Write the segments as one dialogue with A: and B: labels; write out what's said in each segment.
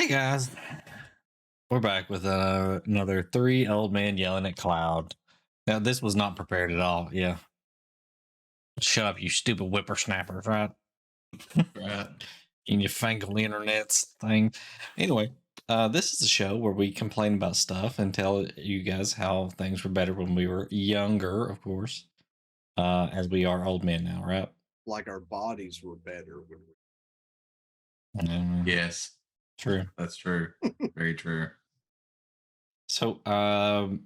A: Hey guys, we're back with another three old men yelling at cloud. Now this was not prepared at all. Yeah, shut up, you stupid whippersnappers, right?
B: Right.
A: In your fangled internets thing. Anyway, this is a show where we complain about stuff and tell you guys how things were better when we were younger, of course. As we are old men now, right?
C: Like our bodies were better when we
B: Yes,
A: True.
B: that's true. Very true.
A: So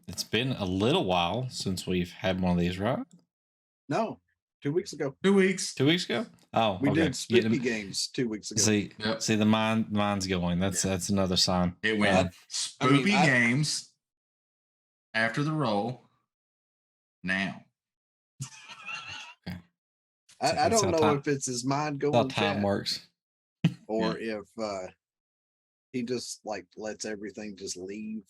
A: it's been a little while since we've had one of these, right?
C: No, 2 weeks ago.
B: 2 weeks.
A: 2 weeks ago. Oh,
C: We
A: okay.
C: did spooky games 2 weeks ago.
A: See,
B: Yep.
A: see the mind's going. That's another sign.
B: It went spoopy games after the roll. Now.
A: Okay.
C: I don't know if it's his mind
A: How
C: going
A: time
C: chat,
A: works.
C: or if he just like lets everything just leave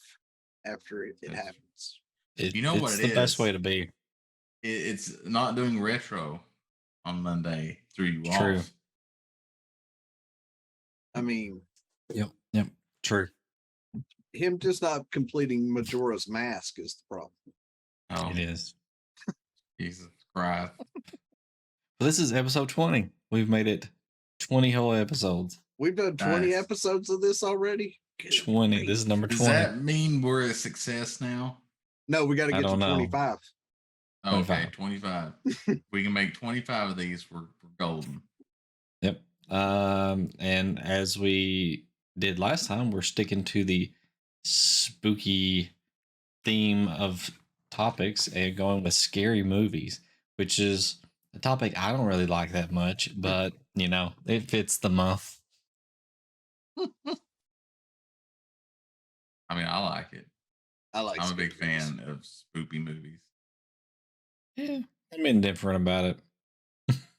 C: after it happens.
B: You know what
A: it's
B: it
A: the best
B: is?
A: way to be.
B: It's not doing retro on Monday. Threw you
A: True.
B: off.
C: I mean,
A: Yep. True.
C: him just not completing Majora's Mask is the problem.
B: Oh,
A: It is.
B: Jesus Christ.
A: Well, this is episode 20. We've made it 20 whole episodes.
C: We've done 20
B: Nice.
C: episodes of this already.
A: 20. This is number 20.
B: Does that mean we're a success now?
C: No, we got to
A: I
C: get to
A: don't know.
C: 25.
B: Okay, 25. We can make 25 of these. We're golden.
A: Yep. And as we did last time, we're sticking to the spooky theme of topics and going with scary movies, which is a topic I don't really like that much, but you know, it fits the month.
B: I mean, I like it. I'm a big fan of spoopy movies.
A: Yeah, I'm indifferent about it.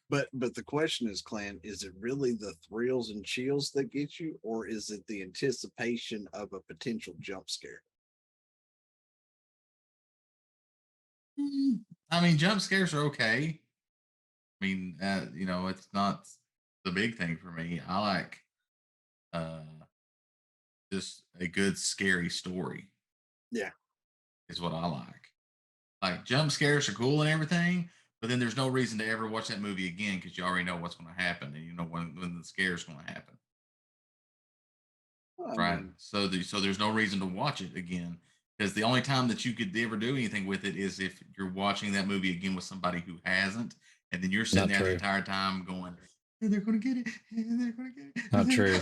C: But the question is, Clan, is it really the thrills and chills that get you, or is it the anticipation of a potential jump scare?
B: I mean, jump scares are okay. I mean, it's not the big thing for me. I like just a good scary story.
C: Yeah,
B: is what I like. Like jump scares are cool and everything, but then there's no reason to ever watch that movie again because you already know what's going to happen and you know when the scare is going to happen. Right. So there's no reason to watch it again because the only time that you could ever do anything with it is if you're watching that movie again with somebody who hasn't, and then you're sitting there the entire time going, hey, "They're going to get it. Hey, they're going to get it."
A: Not true.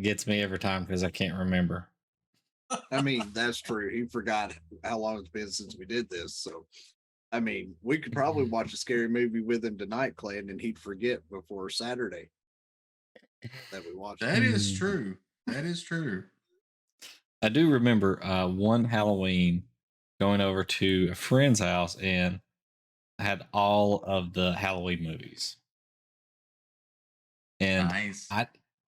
A: Gets me every time because I can't remember.
C: I mean, that's true. He forgot how long it's been since we did this. So, I mean, we could probably watch a scary movie with him tonight, Clan, and he'd forget before Saturday that we watched.
B: That is true. That is true.
A: I do remember one Halloween going over to a friend's house and I had all of the Halloween movies. And
B: nice.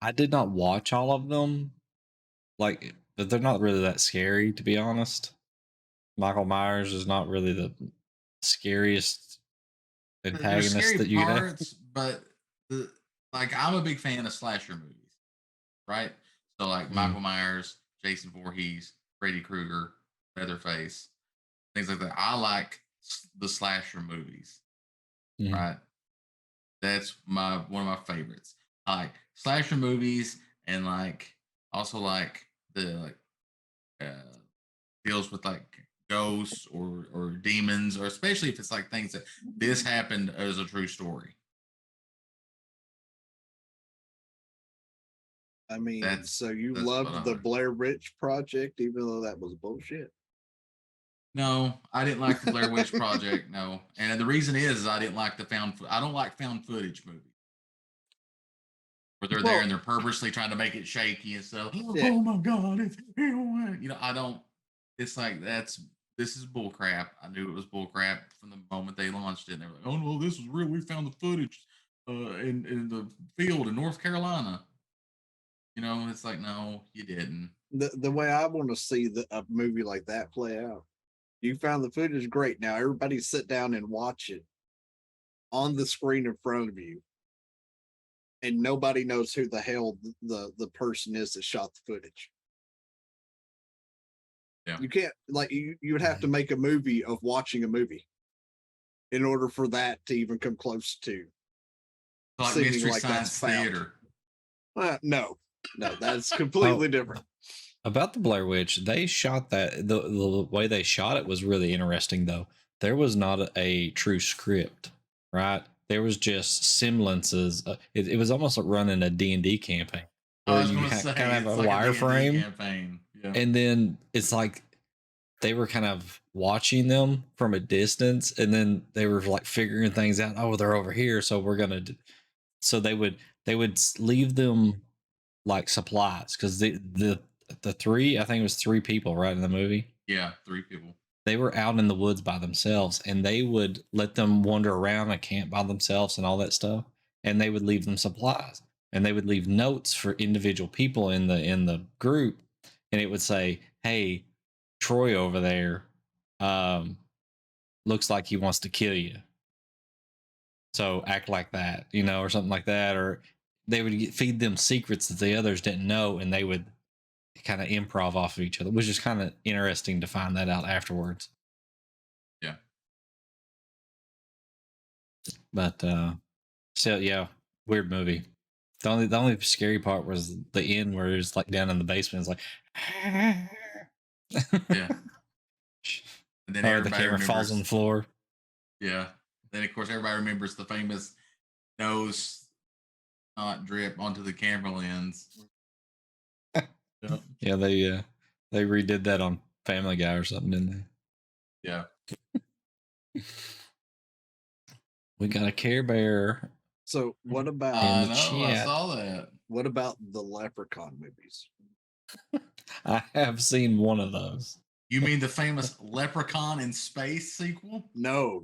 A: I did not watch all of them. Like, but they're not really that scary, to be honest. Michael Myers is not really the scariest antagonist
B: scary
A: that you
B: parts, but I'm a big fan of slasher movies, right? So like Michael Myers, Jason Voorhees, Freddy Krueger, Leatherface, things like that. I like the slasher movies, right? That's one of my favorites. I like slasher movies and also like the deals with like ghosts or demons, or especially if it's like things that this happened as a true story.
C: I mean, so you loved the Blair Witch Project, even though that was bullshit?
B: No, I didn't like the Blair Witch Project. No, and the reason is I didn't like I don't like found footage movies where they're there and they're purposely trying to make it shaky and stuff. Yeah. Oh my god, it's I don't. It's like this is bull crap. I knew it was bull crap from the moment they launched it. And they were like, "Oh no, this was real. We found the footage in the field in North Carolina." It's like, no, you didn't.
C: The way I want to see a movie like that play out, you found the footage, great. Now everybody sit down and watch it on the screen in front of you. and nobody knows who the hell the person is that shot the footage.
B: Yeah.
C: You can't like you would have to make a movie of watching a movie in order for that to even come close to
B: Like
C: seeming
B: Mystery
C: like that's
B: Science
C: found.
B: Theater.
C: No, that's completely
A: Oh.
C: different.
A: About the Blair Witch, they shot that the way they shot it was really interesting though. There was not a true script, right? There was just semblances. It was almost like running a D&D campaign
B: I
A: where
B: was
A: you
B: going to say,
A: kind of have
B: it's
A: a
B: like a D&D
A: wireframe,
B: campaign. Yeah.
A: and then it's like they were kind of watching them from a distance, and then they were like figuring things out. Oh, they're over here, so we're gonna. So they would leave them like supplies because the three, I think it was three people right in the movie.
B: Yeah, 3 people.
A: They were out in the woods by themselves, and they would let them wander around and camp by themselves and all that stuff, and they would leave them supplies, and they would leave notes for individual people in the group, and it would say, hey, Troy over there looks like he wants to kill you, so act like that, or something like that. Or they would feed them secrets that the others didn't know, and they would kind of improv off of each other, which is kind of interesting to find that out afterwards.
B: Yeah.
A: But so yeah, weird movie. The only scary part was the end where it's like down in the basement. It's like,
B: Yeah. And then
A: or the
B: everybody
A: camera falls on the
B: remembers.
A: floor.
B: Yeah. Then of course everybody remembers the famous nose not drip onto the camera lens. Yeah.
A: Yeah, they redid that on Family Guy or something, didn't
B: Yeah.
A: they? We got a Care Bear.
C: So what about
B: I
A: the
B: know. I
A: chat.
B: saw that.
C: what about the Leprechaun movies?
A: I have seen one of those.
B: You mean the famous Leprechaun in Space sequel?
C: No.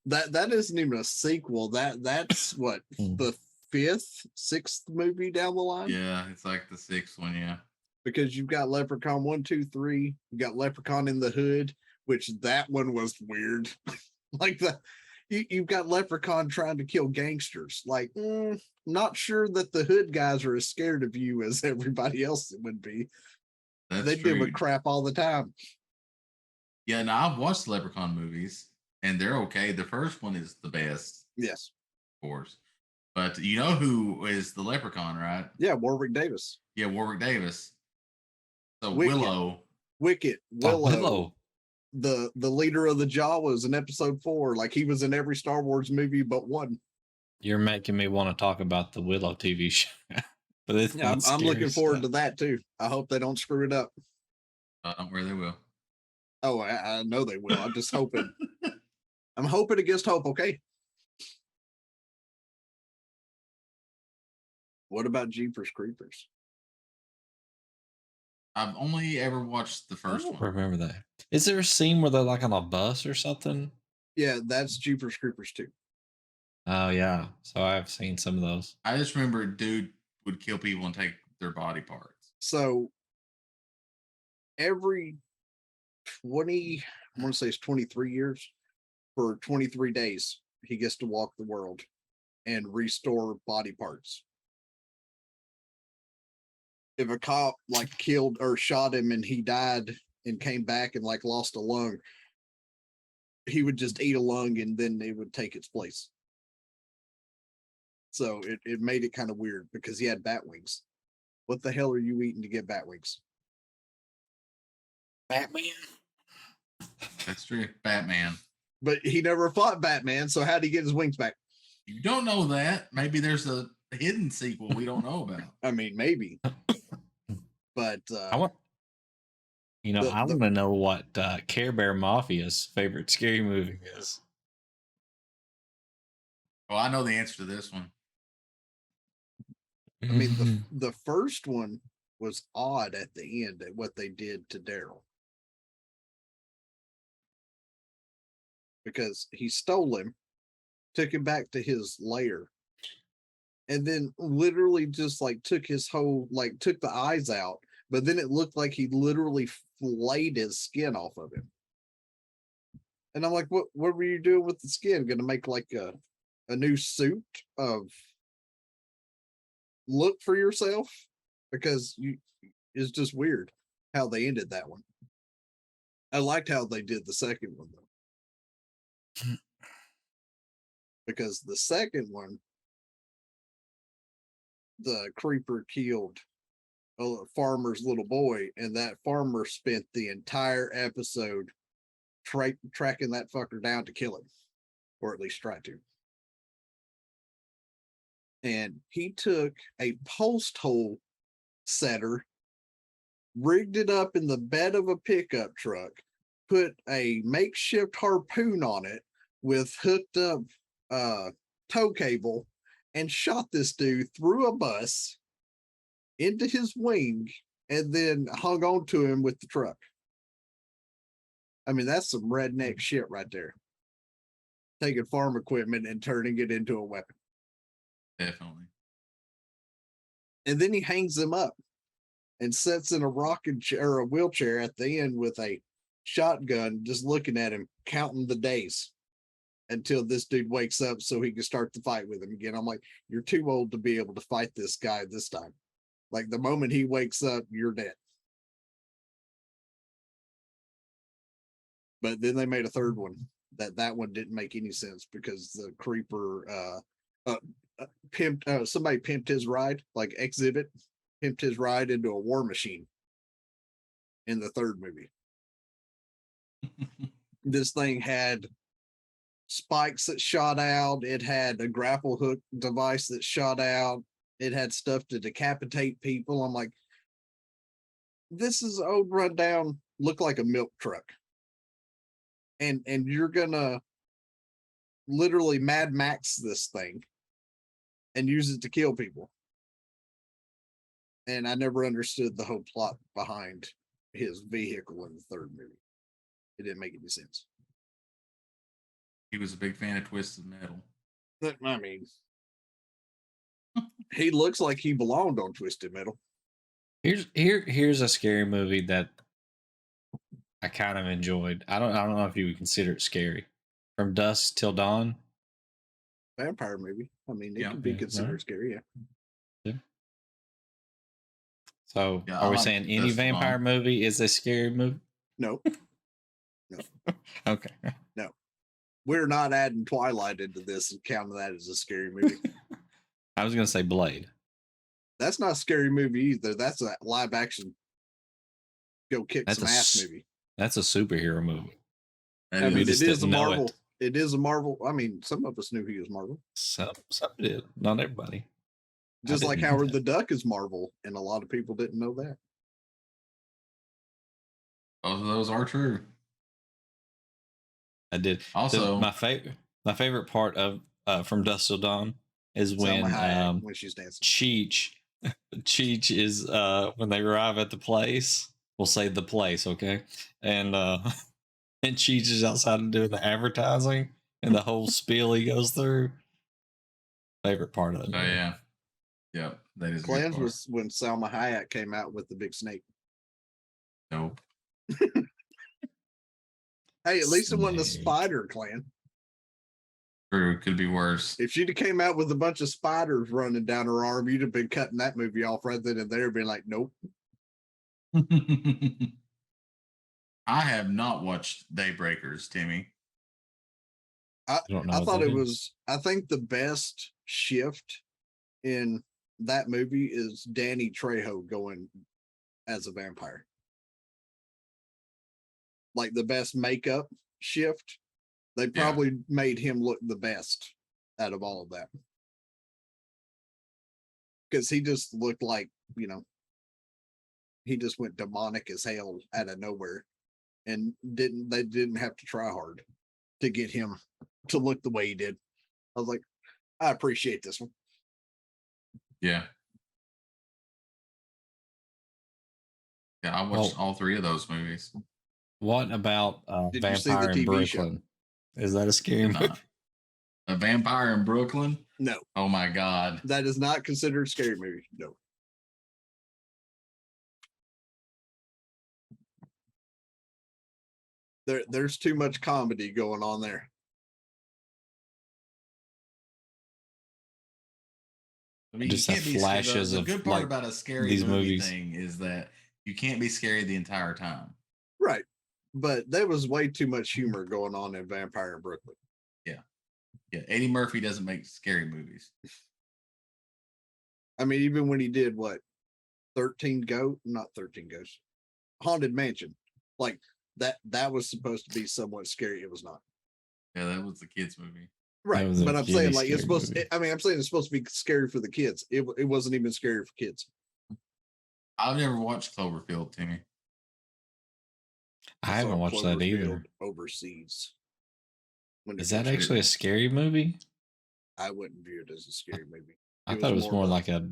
C: That isn't even a sequel. That's what the sixth movie down the line.
B: Yeah, it's like the 6th one. Yeah.
C: Because you've got Leprechaun 1, 2, 3. You got Leprechaun in the Hood, which that one was weird. Like you've got Leprechaun trying to kill gangsters. Like, not sure that the Hood guys are as scared of you as everybody else would be.
B: That's
C: They
B: true.
C: give a crap all the time.
B: Yeah, now I've watched Leprechaun movies and they're okay. The first one is the best,
C: Yes.
B: of course. But you know who is the Leprechaun, right?
C: Yeah, Warwick Davis.
B: Yeah, Warwick Davis. So
C: Wicket.
B: Willow.
A: Willow.
C: The leader of the Jawas in episode 4. Like he was in every Star Wars movie but one.
A: You're making me want to talk about the Willow TV show. But it's
C: Yeah, I'm looking forward to that too. I hope they don't screw it up.
B: Don't worry, they will.
C: Oh, I know they will. I'm just hoping. I'm hoping against hope. Okay. What about Jeepers Creepers?
B: I've only ever watched the
A: I
B: first
A: don't
B: one.
A: remember that. Is there a scene where they're like on a bus or something?
C: Yeah, that's Jeepers Creepers too.
A: Oh yeah. So I've seen some of those.
B: I just remember a dude would kill people and take their body parts.
C: So every 20, I want to say it's 23 years, for 23 days, he gets to walk the world and restore body parts. If a cop like killed or shot him and he died and came back and like lost a lung, he would just eat a lung and then they would take its place. So it made it kind of weird because he had bat wings. What the hell are you eating to get bat wings?
A: Batman.
B: That's true. Batman.
C: But he never fought Batman, so how'd he get his wings back?
B: You don't know that. Maybe there's a hidden sequel we don't know about.
C: I mean, maybe. But
A: I want I want to know what Care Bear Mafia's favorite scary movie is.
B: Well, I know the answer to this one.
C: I mean, the first one was odd at the end at what they did to Daryl. Because he stole him, took him back to his lair, and then literally just like took his whole, like took the eyes out, but then it looked like he literally flayed his skin off of him. And I'm like, what were you doing with the skin? Gonna make like a new suit of look for yourself because it's just weird how they ended that one. I liked how they did the second one though. Because the second one, the creeper killed a farmer's little boy, and that farmer spent the entire episode tracking that fucker down to kill him, or at least try to. And he took a post hole setter, rigged it up in the bed of a pickup truck, put a makeshift harpoon on it with hooked up tow cable, and shot this dude through a bus into his wing, and then hung on to him with the truck. I mean, that's some redneck shit right there. Taking farm equipment and turning it into a weapon.
B: Definitely.
C: And then he hangs him up and sits in a rocking chair or a wheelchair at the end with a shotgun, just looking at him, counting the days until this dude wakes up so he can start the fight with him again. I'm like, you're too old to be able to fight this guy this time. Like the moment he wakes up, you're dead. But then they made a third one. That one didn't make any sense because the creeper somebody pimped his ride, like Exhibit pimped his ride into a war machine in the third movie. This thing had spikes that shot out. It had a grapple hook device that shot out. It had stuff to decapitate people. I'm like, this is old rundown, look like a milk truck. And you're gonna literally Mad Max this thing and use it to kill people. And I never understood the whole plot behind his vehicle in the third movie. It didn't make any sense.
B: He was a big fan of Twisted Metal.
C: I mean, he looks like he belonged on Twisted Metal.
A: Here's a scary movie that I kind of enjoyed. I don't know if you would consider it scary. From Dusk Till Dawn.
C: Vampire movie. I mean, it
B: Yeah.
C: can be
A: Yeah,
C: considered
A: right.
C: scary, yeah.
A: So
B: Yeah,
A: are
B: I
A: we
B: like
A: saying any
B: Dusk Till Dawn.
A: vampire movie is a scary movie?
C: No,
A: Okay.
C: no. We're not adding Twilight into this and counting that as a scary movie.
A: I was gonna say Blade.
C: That's not a scary movie either. That's a live action go kick
A: That's
C: some ass movie.
A: That's a superhero movie.
B: That
C: I mean,
A: We
C: it
A: just
C: is a
A: didn't know
C: Marvel.
A: it.
C: It is a Marvel. I mean, some of us knew he was Marvel.
A: Some did, not everybody.
C: Just like
A: didn't know
C: Howard
A: that.
C: the Duck is Marvel, and a lot of people didn't know that.
B: Both of those are true.
A: I did.
B: Also-
A: my favorite part of From Dusk Till Dawn is when
C: Salma Hayek, when she's dancing.
A: Cheech is when they arrive at the place. We'll say the place, okay? And and Cheech is outside and doing the advertising and the whole spiel he goes through. Favorite part of it.
B: Oh yeah. Yep. That is a good
C: Clans
B: part.
C: was when Salma Hayek came out with the big snake.
B: Nope.
C: Hey, at least it wasn't a
A: Snake.
C: spider clan.
B: True. Could be worse.
C: If she'd have came out with a bunch of spiders running down her arm, you'd have been cutting that movie off right then and there, being like, nope.
B: I have not watched Daybreakers, Timmy.
A: I don't know.
C: I
A: what
C: thought
A: that
C: it
A: is.
C: was, I think the best shift in that movie is Danny Trejo going as a vampire. Like the best makeup shift. They probably made him look the best out of all of that. Because he just looked like, he just went demonic as hell out of nowhere. And they didn't have to try hard to get him to look the way he did. I was like, I appreciate this one.
B: Yeah. Yeah, I watched all three of those movies.
A: What about
C: Did you see the
A: Vampire in
C: TV show?
A: Brooklyn? Is that a scary
B: Did
A: movie?
B: not. A Vampire in Brooklyn?
C: No,
B: Oh my God.
C: that is not considered a scary movie. No. There's too much comedy going on there.
B: I mean, you
A: Just have
B: can't be scared.
A: flashes
B: The
A: of
B: good part
A: like
B: about a scary
A: these
B: movie
A: movies.
B: thing is that you can't be scary the entire time.
C: Right. But there was way too much humor going on in Vampire in Brooklyn.
B: Yeah, Eddie Murphy doesn't make scary movies.
C: I mean, even when he did what 13 Ghosts, Haunted Mansion, like that was supposed to be somewhat scary. It was not.
B: Yeah, that was the kids' movie.
C: Right.
A: was a
C: But I'm
A: kiddie
C: saying like it's
A: scary
C: supposed
A: movie.
C: I mean, I'm saying it's supposed to be scary for the kids. It wasn't even scary for kids.
B: I've never watched Cloverfield, Timmy.
A: I
C: I
A: haven't
C: saw
A: watched that either.
C: Cloverfield overseas. When it
A: Is that
C: first
A: actually a
C: came out.
A: scary movie?
C: I wouldn't view it as a scary movie.
A: I thought it was more
C: of
A: like a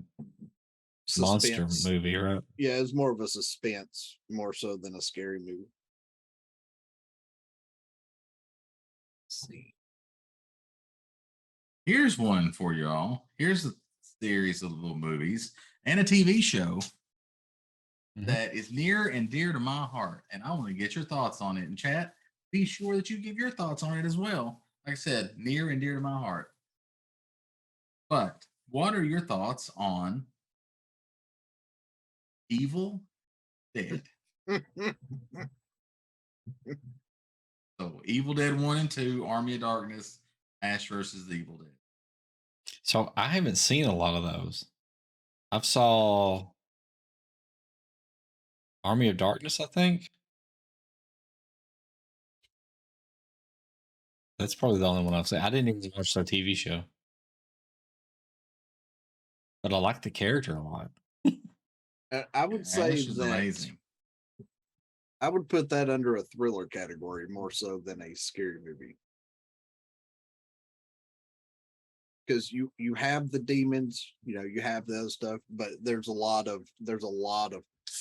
A: monster
C: suspense.
A: movie, right?
C: Yeah, it's more of a suspense, more so than a scary movie. Let's see.
B: Here's one for y'all. Here's a series of little movies and a TV show
A: Mhm.
B: that is near and dear to my heart. And I want to get your thoughts on it in chat. Be sure that you give your thoughts on it as well. Like I said, near and dear to my heart. But what are your thoughts on Evil Dead? So Evil Dead 1 and 2, Army of Darkness, Ash versus the Evil Dead.
A: So I haven't seen a lot of those. I've saw Army of Darkness, I think. That's probably the only one I've seen. I didn't even watch the TV show. But I like the character a lot.
C: I would say
B: Ash is
C: that
B: amazing.
C: I would put that under a thriller category more so than a scary movie. Because you have the demons, you have those stuff, but there's a lot of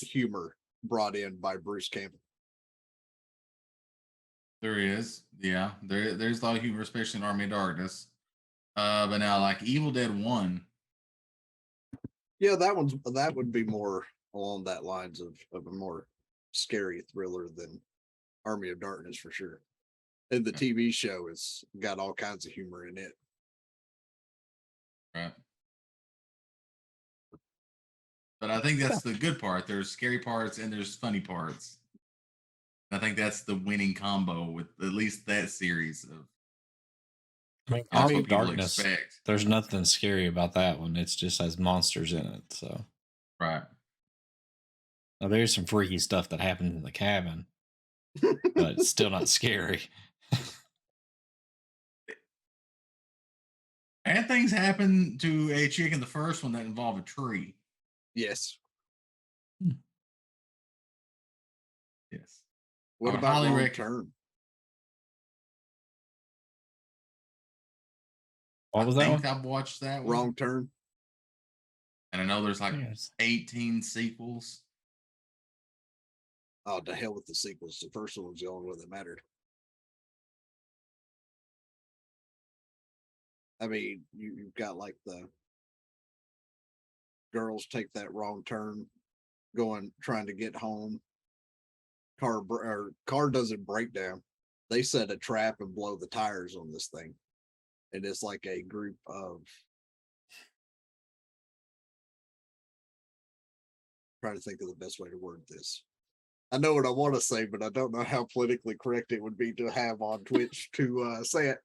C: humor brought in by Bruce Campbell.
B: There is. Yeah. There's a lot of humor, especially in Army of Darkness. But now like Evil Dead 1.
C: Yeah, that would be more along that lines of a more scary thriller than Army of Darkness for sure. And the TV show has got all kinds of humor in it.
B: Right. But I think that's the good part. There's scary parts and there's funny parts. I think that's the winning combo with at least that series of
A: I mean,
B: that's
A: Army
B: what
A: of
B: people
A: Darkness,
B: expect.
A: there's nothing scary about that one. It's just has monsters in it. So
B: Right.
A: now there's some freaky stuff that happens in the cabin, but it's still not scary.
B: And things happen to a chick in the first one that involved a tree.
C: Yes.
B: Yes.
C: What
B: I would
C: about
B: highly
C: Wrong
B: rec-
C: Turn?
A: What was
B: I
A: that
B: think
A: one?
B: I've watched that one.
C: Wrong Turn.
B: And I know there's like
A: Yes.
B: 18 sequels.
C: Oh, to hell with the sequels. The first one was the only one that mattered. I mean, you've got like the girls take that wrong turn, trying to get home. Car doesn't break down. They set a trap and blow the tires on this thing, and it's like a group of. Trying to think of the best way to word this. I know what I want to say, but I don't know how politically correct it would be to have on Twitch to say it.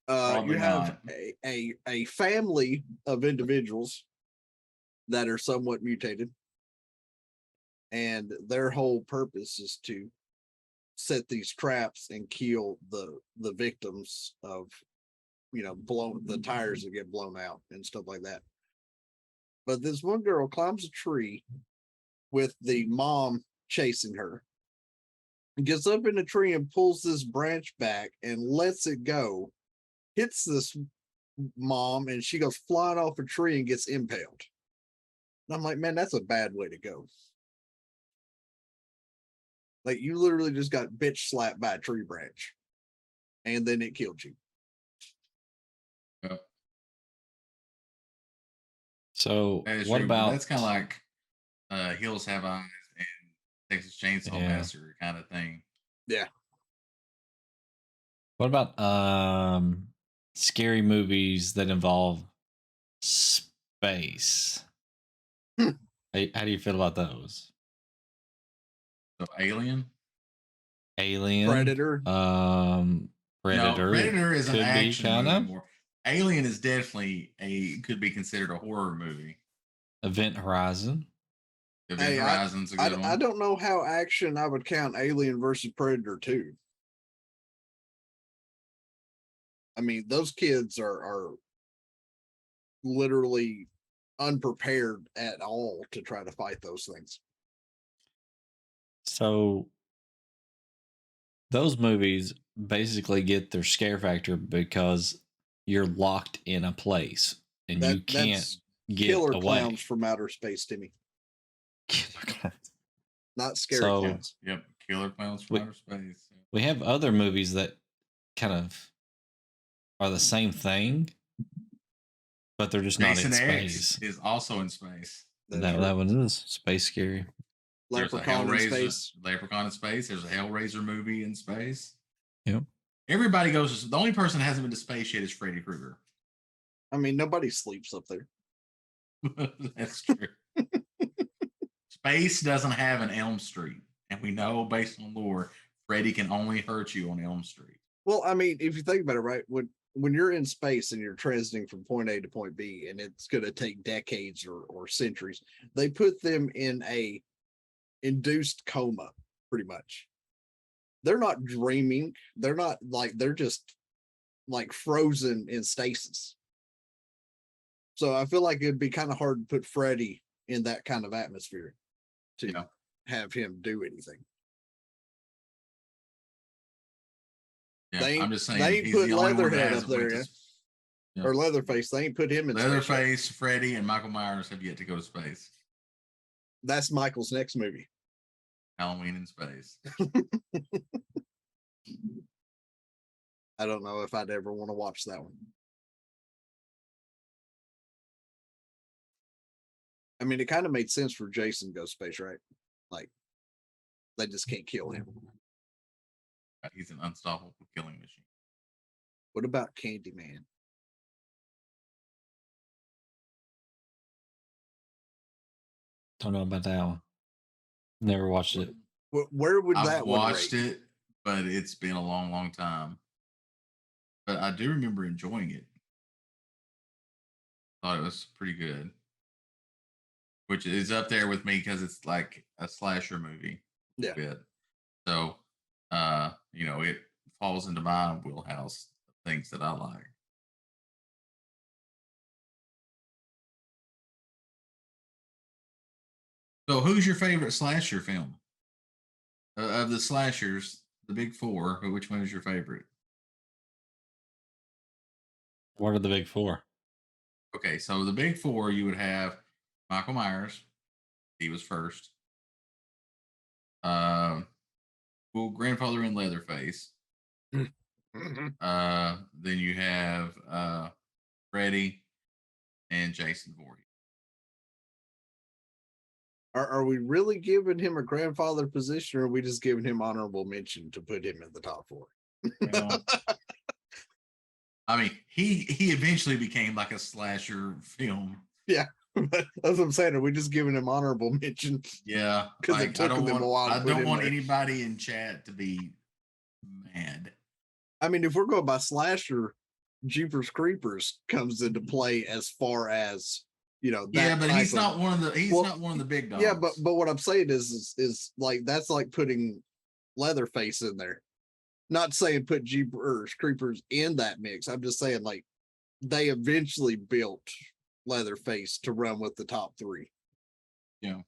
B: Probably
C: You have
B: not.
C: a family of individuals that are somewhat mutated, and their whole purpose is to set these traps and kill the victims of blow the tires that get blown out and stuff like that. But this one girl climbs a tree with the mom chasing her, gets up in a tree and pulls this branch back and lets it go, hits this mom, and she goes flying off a tree and gets impaled. And I'm like, man, that's a bad way to go. Like, you literally just got bitch slapped by a tree branch, and then it killed you.
B: Yep.
A: So
B: That is
A: what
B: true, but
A: about
B: that's kind of like Hills Have Eyes and Texas Chainsaw
A: Yeah.
B: Massacre kind of thing.
C: Yeah.
A: what about scary movies that involve space.
C: Hmm.
A: How do you feel about those?
B: So Alien.
A: Alien,
C: Predator.
B: No,
A: Predator
B: Predator is an
A: could be
B: action
A: kind
B: movie
A: of.
B: more. Alien is definitely could be considered a horror movie.
A: Event Horizon.
B: Event
C: Hey,
B: Horizon's a good
C: I
B: one.
C: don't know how action I would count Alien versus Predator 2. I mean, those kids are literally unprepared at all to try to fight those things.
A: So those movies basically get their scare factor because you're locked in a place and you can't
C: That's
A: get
C: killer
A: away.
C: clowns from outer space, Timmy. Not scary
A: So-
C: clowns.
B: Yep, Killer Clowns from
A: We-
B: Outer Space.
A: We have other movies that kind of are the same thing, but they're just not
B: Jason
A: in
B: X
A: space.
B: is also in space.
C: That's
A: That
C: right.
A: one is space scary.
B: There's a
C: Leprechaun in
B: Hellraiser,
C: space.
B: Leprechaun in space. There's a Hellraiser movie in space.
A: Yep.
B: Everybody goes. The only person that hasn't been to space yet is Freddy Krueger.
C: I mean, nobody sleeps up there.
B: That's true. Space doesn't have an Elm Street, and we know based on lore, Freddy can only hurt you on Elm Street.
C: Well, I mean, if you think about it, right, when you're in space and you're transiting from point A to point B, and it's going to take decades or centuries, they put them in a induced coma, pretty much. They're not dreaming. They're not like they're just like frozen in stasis. So I feel like it'd be kind of hard to put Freddy in that kind of atmosphere to
B: Yeah.
C: have him do anything.
B: Yeah,
C: They
B: I'm
C: ain't-
B: just saying.
C: they ain't
B: he's
C: put
B: the only one that
C: Leatherhead
B: hasn't
C: up there
B: went to
C: yet.
B: s- Yeah.
C: Or Leatherface. They ain't put him in space yet.
B: Leatherface, Freddy, and Michael Myers have yet to go to space.
C: That's Michael's next movie.
B: Halloween in space.
C: I don't know if I'd ever want to watch that one. I mean, it kind of made sense for Jason to go space, right? Like, they just can't kill him.
B: He's an unstoppable killing machine.
C: What about Candyman?
A: Don't know about that one. Never watched it.
C: Where would that
B: I've
C: one
B: watched
C: rate?
B: it, but it's been a long, long time. But I do remember enjoying it. Thought it was pretty good. Which is up there with me because it's like a slasher movie. a
C: Yeah.
B: Bit. So it falls into my wheelhouse of things that I like. So who's your favorite slasher film? Of the slashers, the big four, which one is your favorite?
A: What are the big four?
B: Okay, so the big four, you would have Michael Myers. He was first. Well, grandfather in Leatherface. Then you have Freddy and Jason Voorhees.
C: Are we really giving him a grandfather position, or are we just giving him honorable mention to put him in the top four?
B: Well, I mean, he eventually became like a slasher film.
C: That's what I'm saying. Are we just giving him honorable mention?
B: Yeah,
C: 'Cause it took them a while to
B: I
C: put
B: don't
C: him
B: want
C: there.
B: anybody in chat to be mad.
C: I mean, if we're going by slasher, Jeepers Creepers comes into play as far as that
B: Yeah, but
C: type
B: he's
C: of-
B: not one of the
C: Well,
B: not one of the big dogs.
C: Yeah, but what I'm saying is like that's like putting Leatherface in there. Not saying put Jeepers Creepers in that mix. I'm just saying like they eventually built Leatherface to run with the top three.
B: Yeah.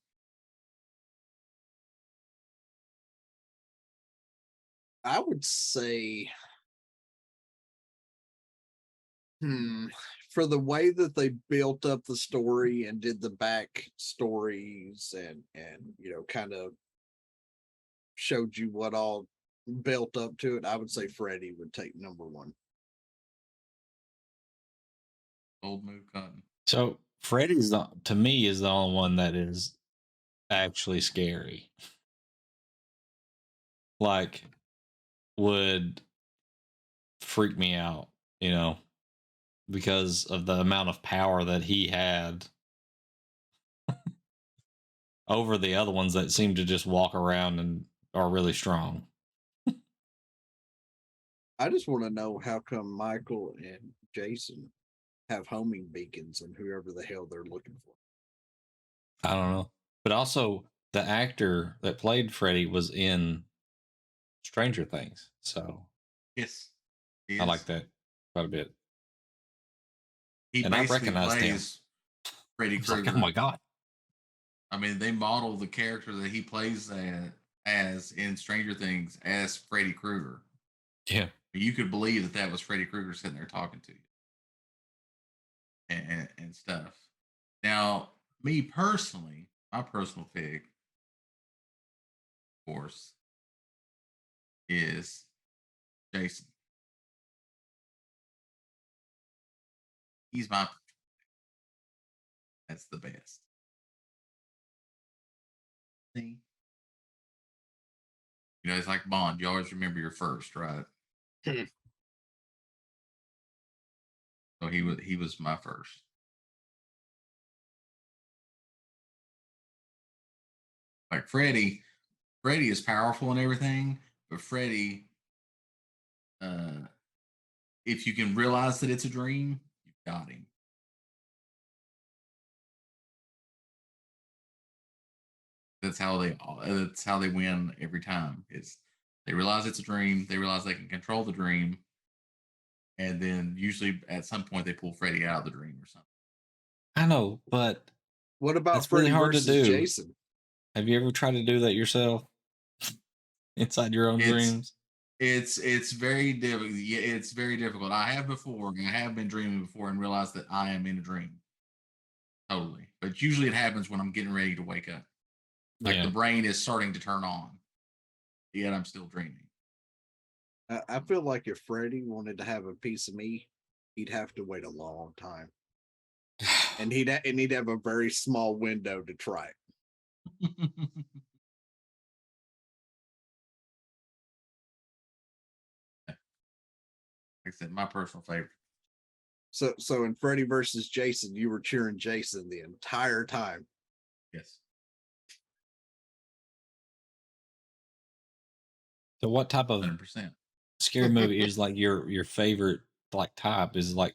C: I would say, for the way that they built up the story and did the back stories and kind of showed you what all built up to it, I would say Freddy would take number one.
B: Old move cotton.
A: So Freddy's to me is the only one that is actually scary. Like would freak me out, because of the amount of power that he had over the other ones that seem to just walk around and are really strong.
C: I just want to know how come Michael and Jason have homing beacons and whoever the hell they're looking for.
A: I don't know. But also, the actor that played Freddy was in Stranger Things. So
B: Yes.
A: I like that quite a bit.
B: He
A: And I
B: basically
A: recognized him.
B: plays Freddy
A: It's like,
B: Krueger.
A: oh my God.
B: I mean, they model the character that he plays as in Stranger Things as Freddy Krueger.
A: Yeah.
B: You could believe that that was Freddy Krueger sitting there talking to you and stuff. Now, me personally, my personal pick, of course, is Jason. He's my that's the best. See? You know, it's like Bond. You always remember your first, right?
C: Hmm.
B: So he was my first. Like Freddy is powerful and everything, but Freddy, uh, if you can realize that it's a dream, you've got him. That's how they win every time. Is they realize it's a dream, they realize they can control the dream, and then usually at some point they pull Freddy out of the dream or something.
A: I know, but
C: What about
A: that's really
C: Freddy
A: hard to
C: versus
A: do.
C: Jason?
A: Have you ever tried to do that yourself inside your own
B: It's
A: dreams?
B: it's very difficult. Yeah, it's very difficult. I have before, and I have been dreaming before and realized that I am in a dream. Totally. But usually it happens when I'm getting ready to wake up. Like the
A: Yeah.
B: brain is starting to turn on, yet I'm still dreaming.
C: I feel like if Freddy wanted to have a piece of me, he'd have to wait a long time, and he'd have a very small window to try it.
B: Like I said, my personal favorite.
C: So in Freddy versus Jason, you were cheering Jason the entire time.
B: Yes.
A: So what type of
B: 100%.
A: scary movie is like your favorite like type? Is it like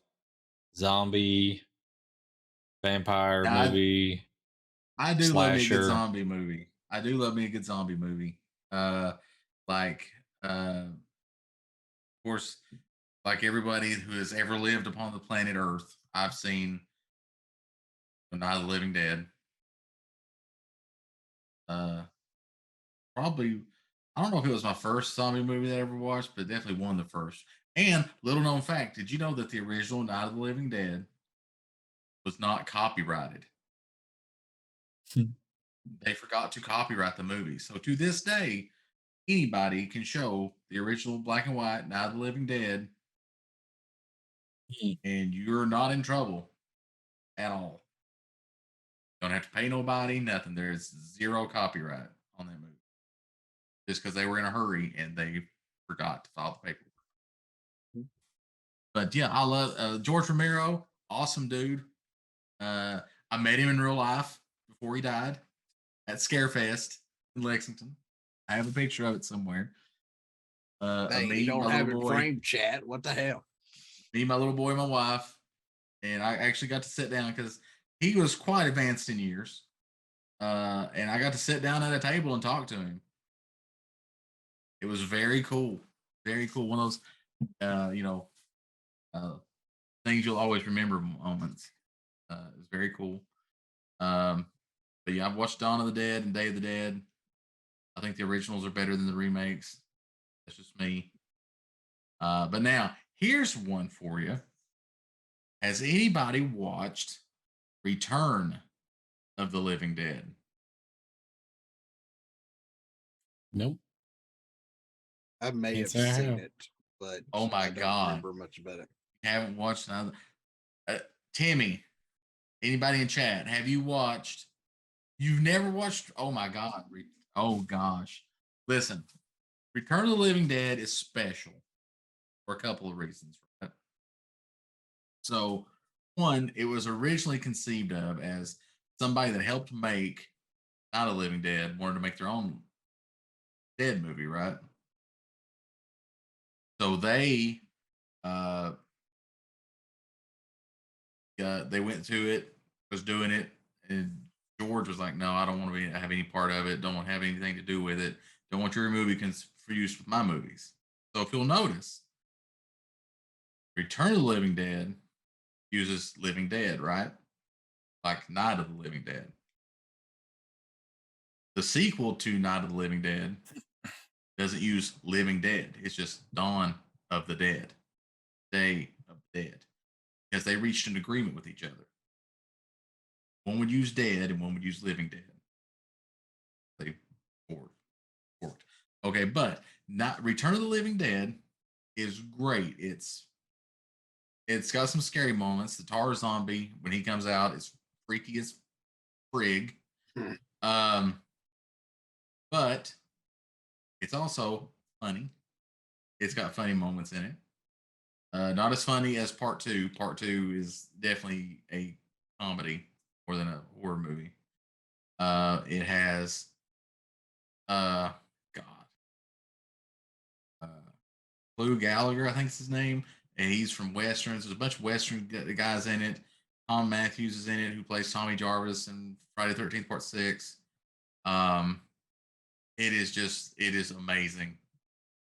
A: zombie, vampire
B: Now,
A: movie,
B: I do love me a good
A: slasher?
B: zombie movie. I do love me a good zombie movie. Like, of course, like everybody who has ever lived upon the planet Earth, I've seen The Night of the Living Dead. Uh, Probably, I don't know if it was my first zombie movie that I ever watched, but definitely one of the first. And little known fact, did you know that the original Night of the Living Dead was not copyrighted?
A: Hmm.
B: They forgot to copyright the movie. So to this day, anybody can show the original black and white Night of the Living Dead, and you're not in trouble at all. Don't have to pay nobody, nothing. There's zero copyright on that movie. Just because they were in a hurry and they forgot to file the paperwork. But yeah, I love George Romero, awesome dude. I met him in real life before he died at Scarefest in Lexington. I have a picture of it somewhere.
C: Dang,
B: Me,
C: you don't
B: my
C: have
B: little
C: it
B: boy,
C: framed, chat. What the hell?
B: me, my little boy, my wife, and I actually got to sit down because he was quite advanced in years. And I got to sit down at a table and talk to him. It was very cool, very cool. One of those, uh, things you'll always remember moments. It was very cool. Um, but yeah, I've watched Dawn of the Dead and Day of the Dead. I think the originals are better than the remakes. That's just me. But now here's one for you. Has anybody watched Return of the Living Dead?
A: Nope.
C: I may
A: Can't
C: have
A: say I
C: seen
A: have.
C: it, but
B: Oh my
C: I don't
B: God.
C: remember much about it.
B: Haven't watched another. Timmy, anybody in chat, have you watched? You've never watched? Oh my God. Oh gosh. Listen, Return of the Living Dead is special for a couple of reasons. Right? So, one, it was originally conceived of as somebody that helped make Not a Living Dead wanted to make their own Dead movie, right? So uh, they went to it, was doing it, and George was like, "No, I don't want to have any part of it. Don't want to have anything to do with it. Don't want your movie confused with my movies." So if you'll notice, Return of the Living Dead uses Living Dead, right? Like Night of the Living Dead. The sequel to Night of the Living Dead doesn't use Living Dead. It's just Dawn of the Dead, Day of the Dead, because they reached an agreement with each other. One would use Dead and one would use Living Dead. They forked. Okay, but not Return of the Living Dead is great. It's got some scary moments. The tar zombie when he comes out is freaky as frig. Um, but it's also funny. It's got funny moments in it. Not as funny as part two. Part two is definitely a comedy more than a horror movie. It has God. Uh Lou Gallagher, I think is his name, and he's from westerns. There's a bunch of western guys in it. Tom Matthews is in it, who plays Tommy Jarvis in Friday 13th Part 6. Um, it is amazing,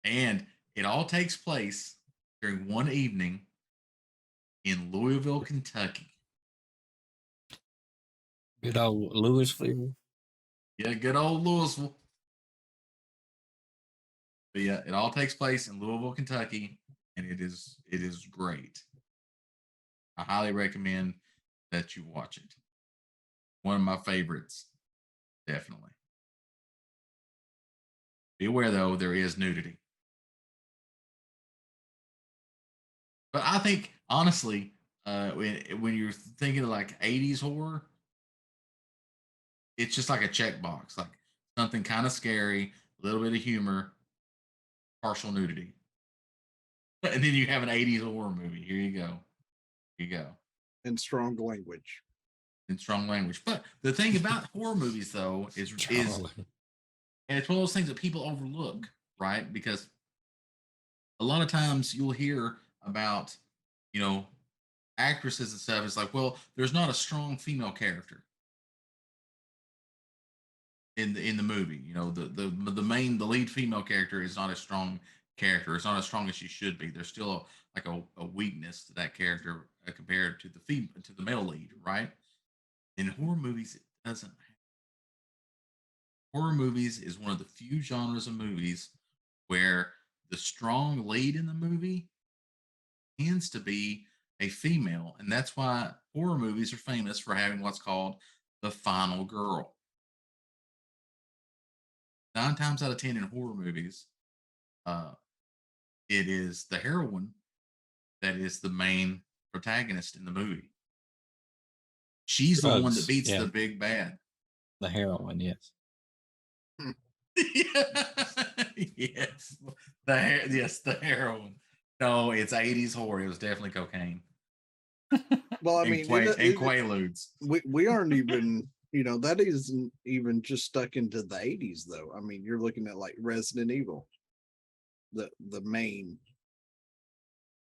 B: and it all takes place during one evening in Louisville, Kentucky.
A: Good old Louisville.
B: Yeah, good old Louisville. But yeah, it all takes place in Louisville, Kentucky, and it is great. I highly recommend that you watch it. One of my favorites, definitely. Be aware though, there is nudity. But I think honestly, when you're thinking of like 80s horror, it's just like a checkbox, like something kind of scary, a little bit of humor, partial nudity. And then you have an 80s horror movie. Here you go. Here you go.
C: And strong language.
B: In strong language. But the thing about horror movies though is and it's one of those things that people overlook, right? Because a lot of times you'll hear about, you know, actresses and stuff. It's like, well, there's not a strong female character in the movie. You know, the lead female character is not a strong character. It's not as strong as she should be. There's still like a weakness to that character compared to to the male lead, right? In horror movies, it doesn't. Horror movies is one of the few genres of movies where the strong lead in the movie tends to be a female, and that's why horror movies are famous for having what's called the final girl. 9 times out of 10 in horror movies, uh, it is the heroine that is the main protagonist in the movie. She's the one that
A: Drugs,
B: beats
A: yeah.
B: the big bad.
A: The heroine, yes.
B: Yes, yes, the heroine. No, it's 80s horror. It was definitely cocaine.
C: Well, I
B: And
C: mean,
B: Quaaludes.
C: we aren't even, that isn't even just stuck into the 80s though. I mean, you're looking at like Resident Evil. The main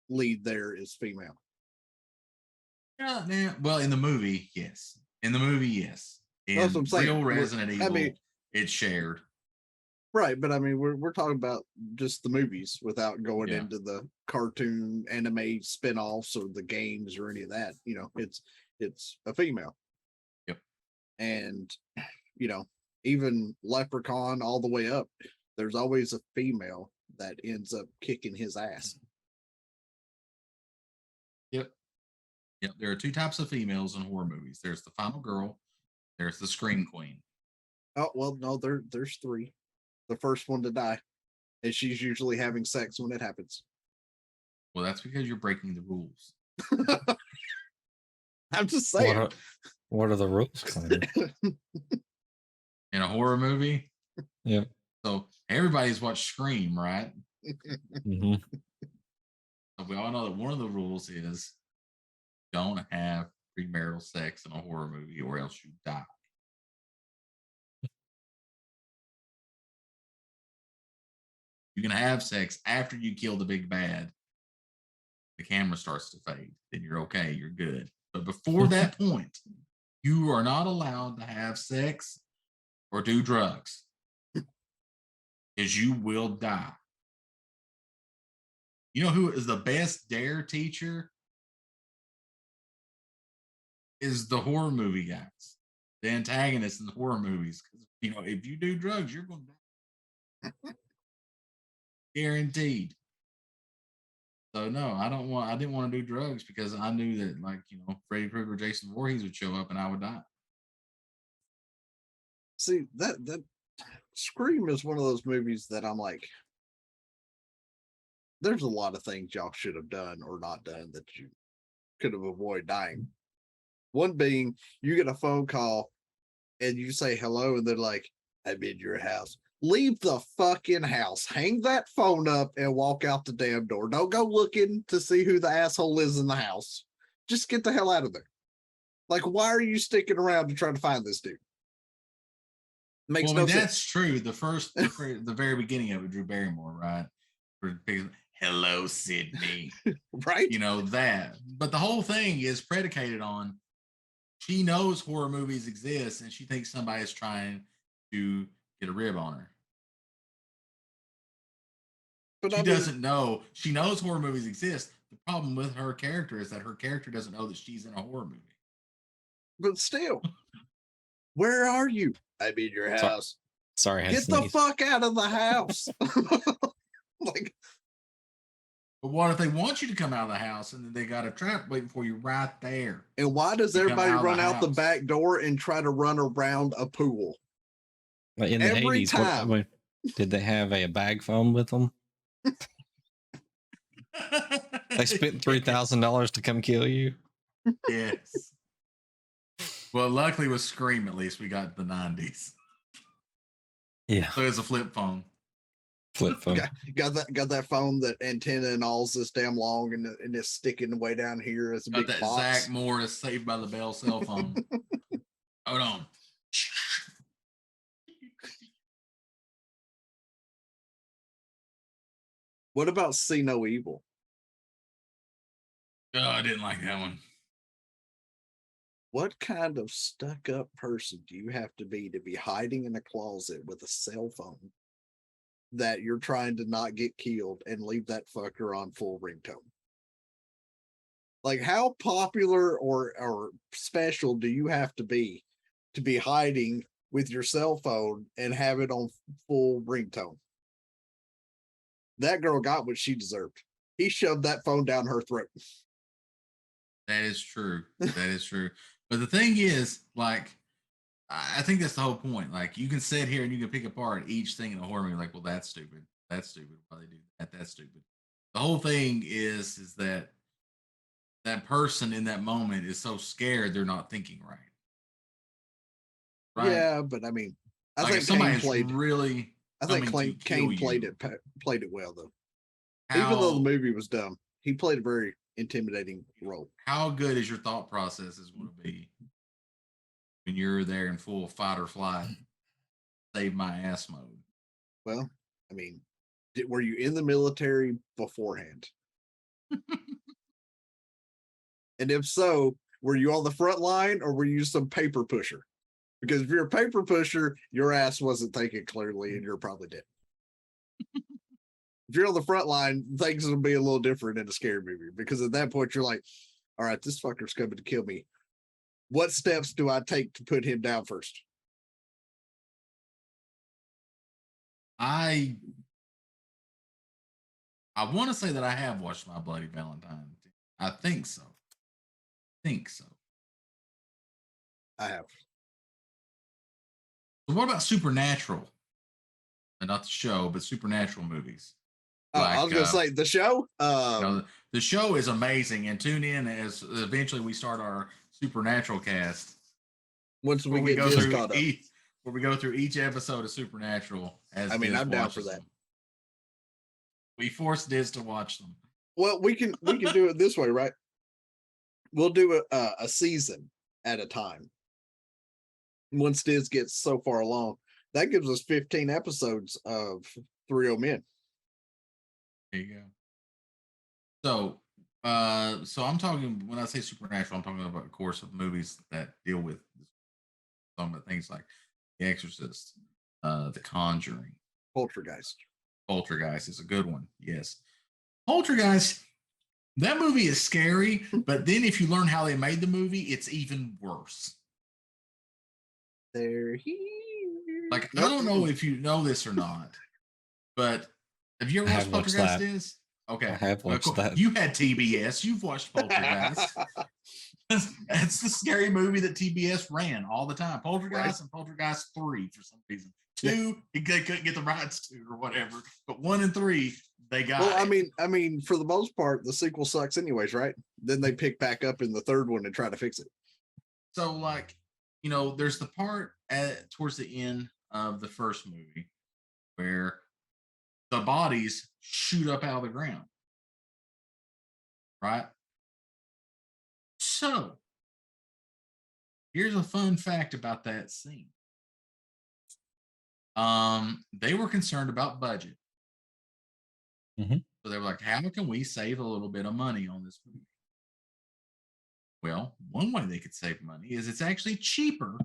C: lead there is female.
B: Yeah, well, in the movie, yes. In the movie, yes. In
C: That's what I'm saying.
B: real Resident Evil,
C: I mean,
B: it's shared.
C: right, but I mean, we're talking about just the movies without going
B: Yeah.
C: into the cartoon anime spin-offs or the games or any of that. It's a female.
B: Yep.
C: And even Leprechaun all the way up, there's always a female that ends up kicking his ass.
B: Yep. Yep. There are two types of females in horror movies. There's the final girl. There's the scream queen.
C: Oh well, no, there's three. The first one to die, and she's usually having sex when it happens.
B: Well, that's because you're breaking the rules.
C: I'm just saying.
A: What are the rules, Connor?
B: In a horror movie?
A: Yeah.
B: So everybody's watched Scream, right?
A: Mm-hmm.
B: So we all know that one of the rules is don't have premarital sex in a horror movie, or else you die. You can have sex after you kill the big bad. The camera starts to fade. Then you're okay. You're good. But before that point, you are not allowed to have sex or do drugs, because you will die. You know who is the best dare teacher? Is the horror movie guys, the antagonists in the horror movies. Because if you do drugs, you're going to die, guaranteed. So no, I don't want. I didn't want to do drugs because I knew that, like, Freddy Krueger, Jason Voorhees would show up and I would die.
C: See, that Scream is one of those movies that I'm like, there's a lot of things y'all should have done or not done that you could have avoided dying. One being, you get a phone call and you say hello, and they're like, I'm in your house. Leave the fucking house. Hang that phone up and walk out the damn door. Don't go looking to see who the asshole is in the house. Just get the hell out of there. Like, why are you sticking around to try to find this dude? Makes no sense.
B: That's true. The very beginning of it, Drew Barrymore, right? Hello, Sydney.
C: Right?
B: That. But the whole thing is predicated on, she knows horror movies exist and she thinks somebody's trying to get a rib on her. But she doesn't know. She knows horror movies exist. The problem with her character is that her character doesn't know that she's in a horror movie.
C: But still, where are you? I'm in your house.
A: Sorry,
C: get the fuck out of the house. Like,
B: but what if they want you to come out of the house and then they got a trap waiting for you right there?
C: And why does everybody run out the back door and try to run around a pool?
A: In the 80s, did they have a bag phone with them? They spent $3,000 to come kill you.
B: Yes. Well, luckily with Scream, at least we got the 90s.
A: Yeah.
B: So it's a flip phone.
A: Flip phone.
C: Got that phone that antenna and all's this damn long and it's sticking way down here as a big
B: that
C: box.
B: Zach Morris Saved by the Bell cell phone. Hold on.
C: What about See No Evil?
B: Oh, I didn't like that one.
C: What kind of stuck-up person do you have to be hiding in a closet with a cell phone that you're trying to not get killed and leave that fucker on full ringtone? Like, how popular or special do you have to be hiding with your cell phone and have it on full ringtone? That girl got what she deserved. He shoved that phone down her throat.
B: That is true. That is true. But the thing is, like, I think that's the whole point. Like, you can sit here and you can pick apart each thing in a horror movie. Like, well, that's stupid. That's stupid. Why they do that? That's stupid. The whole thing is that person in that moment is so scared they're not thinking right.
C: Right? Yeah, but I mean, I think
B: somebody's really.
C: I think Kane played it well though. Even though the movie was dumb, he played a very intimidating role.
B: How good is your thought process is going to be when you're there in full fight or flight, save my ass mode?
C: Well, I mean, were you in the military beforehand? And if so, were you on the front line or were you some paper pusher? Because if you're a paper pusher, your ass wasn't thinking clearly and you're probably dead. If you're on the front line, things will be a little different in a scary movie, because at that point you're like, all right, this fucker's coming to kill me. What steps do I take to put him down first?
B: I want to say that I have watched My Bloody Valentine. I think so.
C: I have.
B: So what about Supernatural? And not the show, but Supernatural movies.
C: I was going to say the show.
B: The show is amazing, and tune in as eventually we start our Supernatural cast.
C: Once we go
B: through each episode of Supernatural.
C: I'm down for that.
B: We forced Diz to watch them.
C: Well, we can do it this way, right? we'll do a season at a time. Once this gets so far along, that gives us 15 episodes of 3 Men.
B: There you go. So I'm talking when I say supernatural, I'm talking about a course of movies that deal with some of the things like The Exorcist, The Conjuring,
C: Poltergeist.
B: Poltergeist is a good one. Yes, Poltergeist. That movie is scary, but then if you learn how they made the movie, it's even worse.
C: They're here.
B: Like I don't know if you know this or not, but have you ever
A: I
B: watched
A: have watched
B: Poltergeist?
A: that.
B: Is okay.
A: I have watched that.
B: You had TBS. You've watched Poltergeist. That's the scary movie that TBS ran all the time. Poltergeist and Poltergeist 3 for some reason. 2, they couldn't get the rights to or whatever. But 1 and 3, they got.
C: Well,
B: it.
C: I mean, for the most part, the sequel sucks anyways, right? Then they pick back up in the third one and try to fix it.
B: So, like, there's the part towards the end of the first movie where the bodies shoot up out of the ground. Right? So, here's a fun fact about that scene. They were concerned about budget.
A: Mhm.
B: So they were like, how can we save a little bit of money on this movie? Well, one way they could save money is it's actually cheaper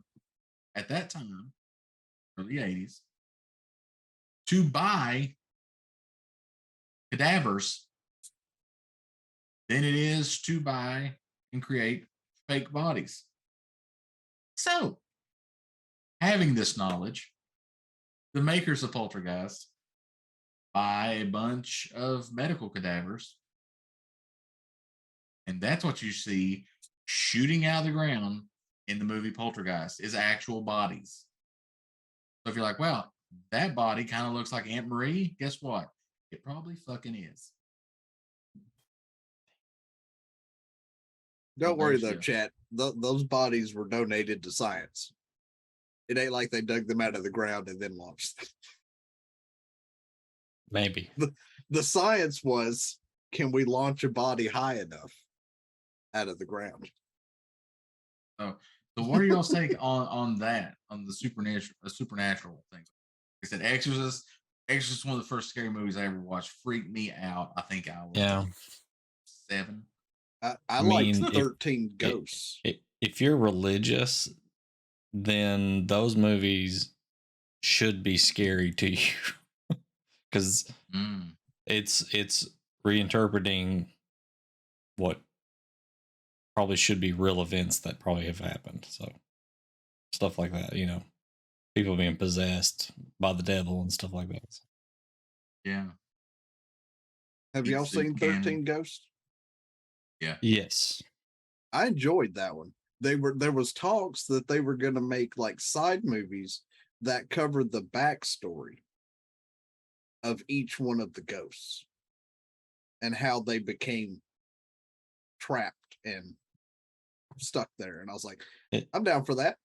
B: at that time, early 80s, to buy cadavers than it is to buy and create fake bodies. So, having this knowledge, the makers of Poltergeist buy a bunch of medical cadavers, and that's what you see shooting out of the ground in the movie Poltergeist is actual bodies. So if you're like, well, that body kind of looks like Aunt Marie, guess what? It probably fucking is.
C: Don't worry
B: there's
C: though,
B: your-
C: chat. Those bodies were donated to science. It ain't like they dug them out of the ground and then launched them.
A: Maybe.
C: The science was, can we launch a body high enough out of the ground?
B: So what are y'all's take on that, on the supernatural things? Like I said, Exorcist is one of the first scary movies I ever watched. Freaked me out. I think I was
A: Yeah.
B: 7.
C: I
A: mean,
C: liked
A: if-
C: 13 Ghosts.
A: If you're religious, then those movies should be scary to you because
B: Mm.
A: it's reinterpreting what probably should be real events that probably have happened. So stuff like that, people being possessed by the devil and stuff like that.
B: Yeah.
C: Have
B: Eat
C: y'all
B: soup
C: seen
B: again.
C: 13 Ghosts?
A: Yes.
C: I enjoyed that one. There was talks that they were going to make like side movies that covered the backstory of each one of the ghosts and how they became trapped and stuck there. And I was like, I'm down for that.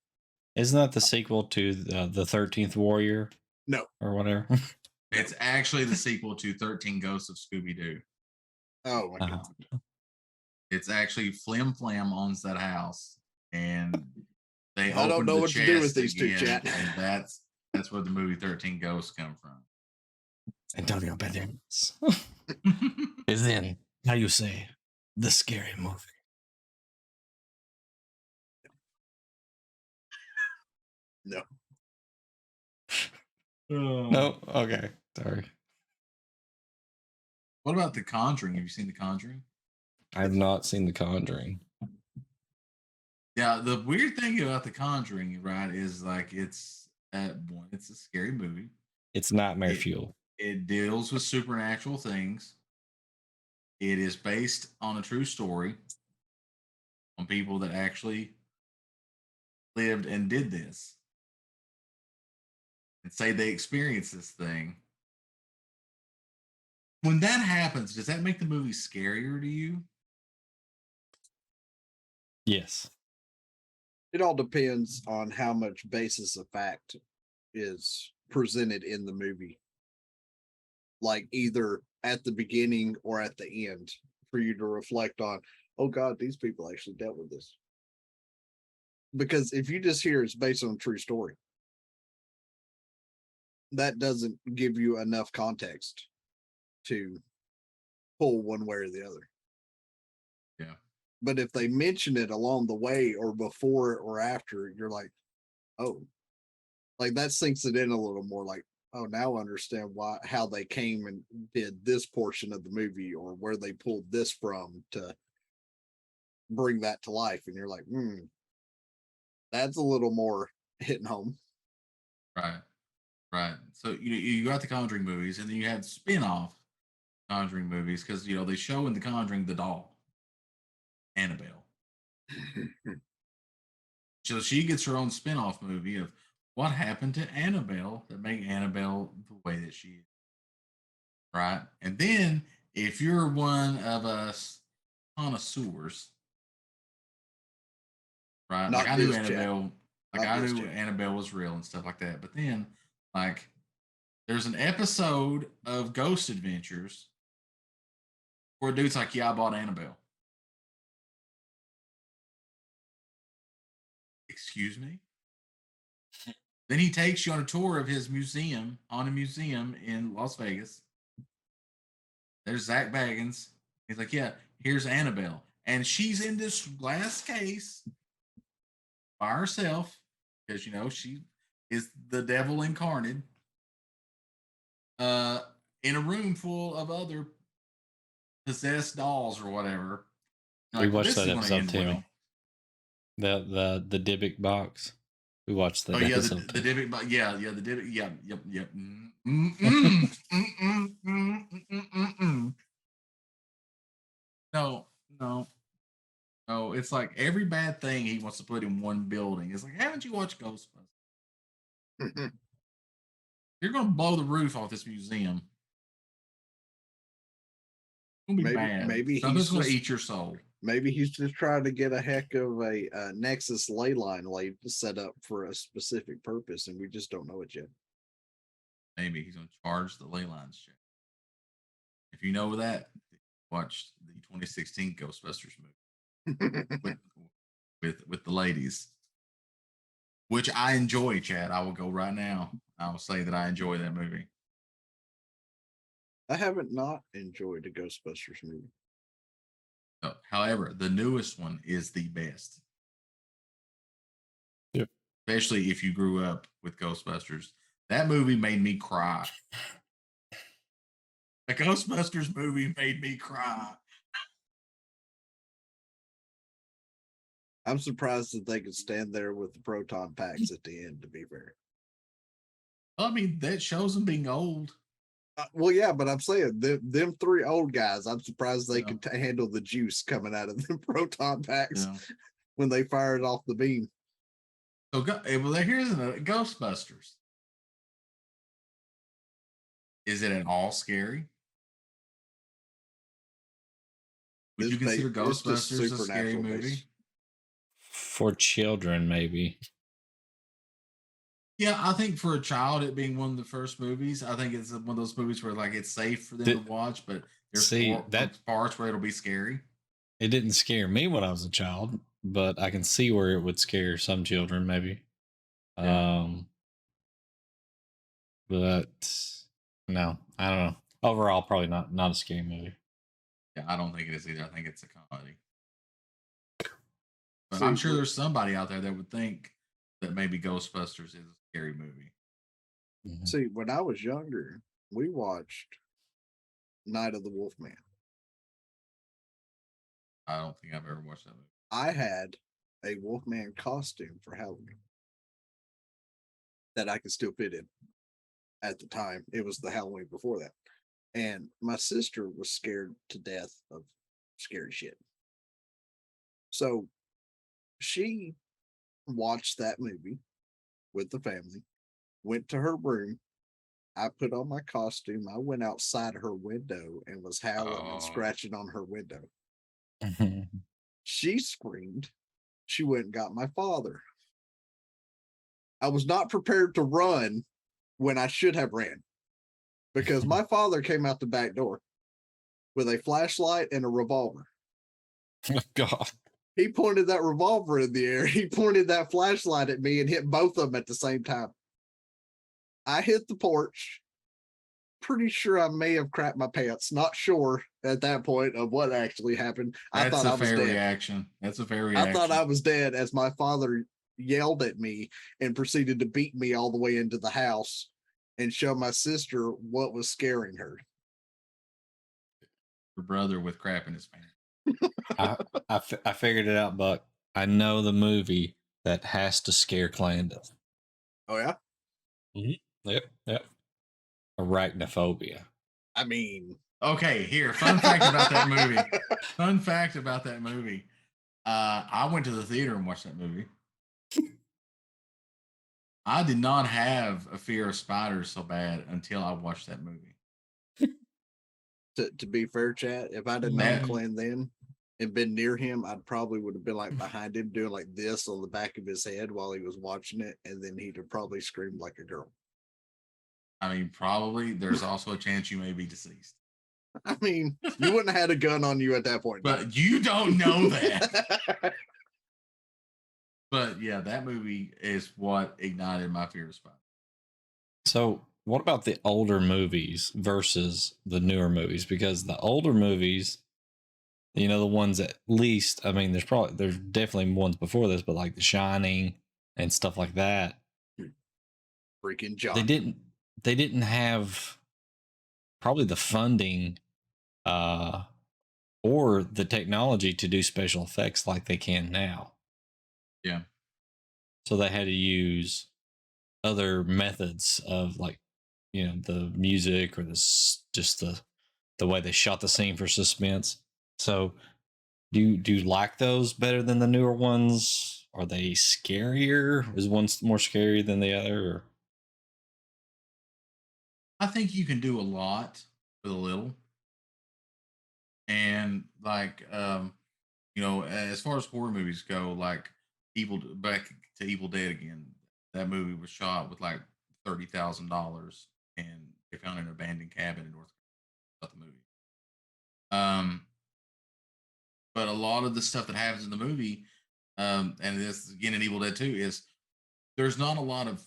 A: Isn't that the sequel to the 13th Warrior?
C: No.
A: Or whatever?
B: It's actually the sequel to 13 Ghosts of Scooby-Doo.
C: Oh my God.
B: It's actually Flim Flam owns that house, and they
C: I don't
B: opened
C: know
B: the
C: what to do with
B: chest
C: these two,
B: again,
C: chat.
B: and that's where the movie 13 Ghosts come from.
A: Antonio Banderas is in, how you say, the scary movie.
C: No.
A: No? Okay. Sorry.
B: What about The Conjuring? Have you seen The Conjuring?
A: I've not seen The Conjuring.
B: Yeah, the weird thing about The Conjuring, right, is like it's a scary movie.
A: It's nightmare fuel.
B: It deals with supernatural things. It is based on a true story on people that actually lived and did this and say they experienced this thing. When that happens, does that make the movie scarier to you?
A: Yes.
C: It all depends on how much basis of fact is presented in the movie. Like either at the beginning or at the end for you to reflect on, oh God, these people actually dealt with this. Because if you just hear it's based on a true story, that doesn't give you enough context to pull one way or the other.
B: Yeah.
C: But if they mention it along the way or before or after, you're like, oh, like that sinks it in a little more. Like, oh, now I understand how they came and did this portion of the movie or where they pulled this from to bring that to life. And you're like, that's a little more hitting home.
B: Right. Right. So you got the Conjuring movies, and then you had spin-off Conjuring movies because they show in the Conjuring the doll, Annabelle. So she gets her own spin-off movie of what happened to Annabelle that made Annabelle the way that she is. Right. And then if you're one of us connoisseurs, right?
C: Not
B: Like I knew
C: this Chad.
B: Annabelle, like
C: Not
B: I
C: this
B: knew
C: Chad.
B: Annabelle was real and stuff like that. But then, like, there's an episode of Ghost Adventures where a dude's like, "Yeah, I bought Annabelle." Excuse me. Then he takes you on a tour of his museum, haunted museum in Las Vegas. There's Zach Baggins. He's like, "Yeah, here's Annabelle," and she's in this glass case by herself because she is the devil incarnate. In a room full of other possessed dolls or whatever.
A: We
B: Like,
A: watched
B: this
A: that
B: is going to
A: episode
B: end
A: too.
B: well.
A: The Dybbuk box. We watched that
B: Oh yeah,
A: episode.
B: the Dybbuk, yeah, the Dybbuk, yep. No, no, no. It's like every bad thing he wants to put in one building. It's like, haven't you watched Ghostbusters? You're going to blow the roof off this museum. It's going to be bad.
C: Maybe
B: Something's going to eat your soul.
C: Maybe he's just trying to get a heck of a Nexus ley line set up for a specific purpose, and we just don't know it yet.
B: Maybe he's going to charge the ley lines check. If you know that, watch the 2016 Ghostbusters movie with the ladies, which I enjoy. Chad, I will go right now. I will say that I enjoy that movie.
C: I haven't not enjoyed a Ghostbusters movie.
B: No, however, the newest one is the best.
A: Yep.
B: Especially if you grew up with Ghostbusters. That movie made me cry. The Ghostbusters movie made me cry.
C: I'm surprised that they could stand there with the proton packs at the end, to be fair.
B: I mean, that shows them being old.
C: Well, yeah, but I'm saying them three old guys, I'm surprised they could handle the juice coming out of them proton packs when they fired off the beam.
B: So, well, here's another Ghostbusters. Is it at all scary? Would you consider Ghostbusters a scary movie?
A: For children, maybe.
B: Yeah, I think for a child, it being one of the first movies, I think it's one of those movies where like it's safe for them to watch, but there's parts where it'll be scary.
A: It didn't scare me when I was a child, but I can see where it would scare some children, maybe. Yeah. But no, I don't know. Overall, probably not a scary movie.
B: Yeah, I don't think it is either. I think it's a comedy. But I'm sure there's somebody out there that would think that maybe Ghostbusters is a scary movie.
C: Mm-hmm. See, when I was younger, we watched Night of the Wolfman.
B: I don't think I've ever watched that movie.
C: I had a Wolfman costume for Halloween that I could still fit in at the time. It was the Halloween before that. And my sister was scared to death of scary shit. So she watched that movie with the family, went to her room. I put on my costume. I went outside her window and was howling and scratching on her window. She screamed. She went and got my father. I was not prepared to run when I should have ran because my father came out the back door with a flashlight and a revolver.
A: Oh, God.
C: He pointed that revolver in the air. He pointed that flashlight at me and hit both of them at the same time. I hit the porch. Pretty sure I may have crapped my pants. Not sure at that point of what actually happened. I
B: That's
C: thought
B: a
C: I was
B: fair
C: dead.
B: reaction. That's a fair
C: I
B: reaction.
C: thought I was dead as my father yelled at me and proceeded to beat me all the way into the house and show my sister what was scaring her.
B: Your brother with crap in his pants.
A: I figured it out, Buck. I know the movie that has to scare Clandon.
C: Oh, yeah?
A: Yep. Arachnophobia.
C: I mean,
B: Okay, here, fun fact about that movie. Fun fact about that movie. I went to the theater and watched that movie. I did not have a fear of spiders so bad until I watched that movie.
C: to be fair, chat, if I'd have known
B: That-
C: Clan then and been near him, I'd probably would have been like behind him doing like this on the back of his head while he was watching it, and then he'd have probably screamed like a girl.
B: I mean, probably there's also a chance you may be deceased.
C: I mean, you wouldn't have had a gun on you at that point.
B: But you don't know that. But yeah, that movie is what ignited my fear of spiders.
A: So, what about the older movies versus the newer movies? Because the older movies, you know, the ones at least, I mean, there's definitely ones before this, but like The Shining and stuff like that.
C: Freaking John.
A: They didn't have probably the funding or the technology to do special effects like they can now.
B: Yeah.
A: So they had to use other methods of, like, you know, the music or just the way they shot the scene for suspense. So do you like those better than the newer ones? Are they scarier? Is one more scary than the other? Or?
B: I think you can do a lot with a little. And like you know, as far as horror movies go, like back to Evil Dead again, that movie was shot with like $30,000 and they found an abandoned cabin in North Carolina about the movie. But a lot of the stuff that happens in the movie, and this again in Evil Dead 2, is there's not a lot of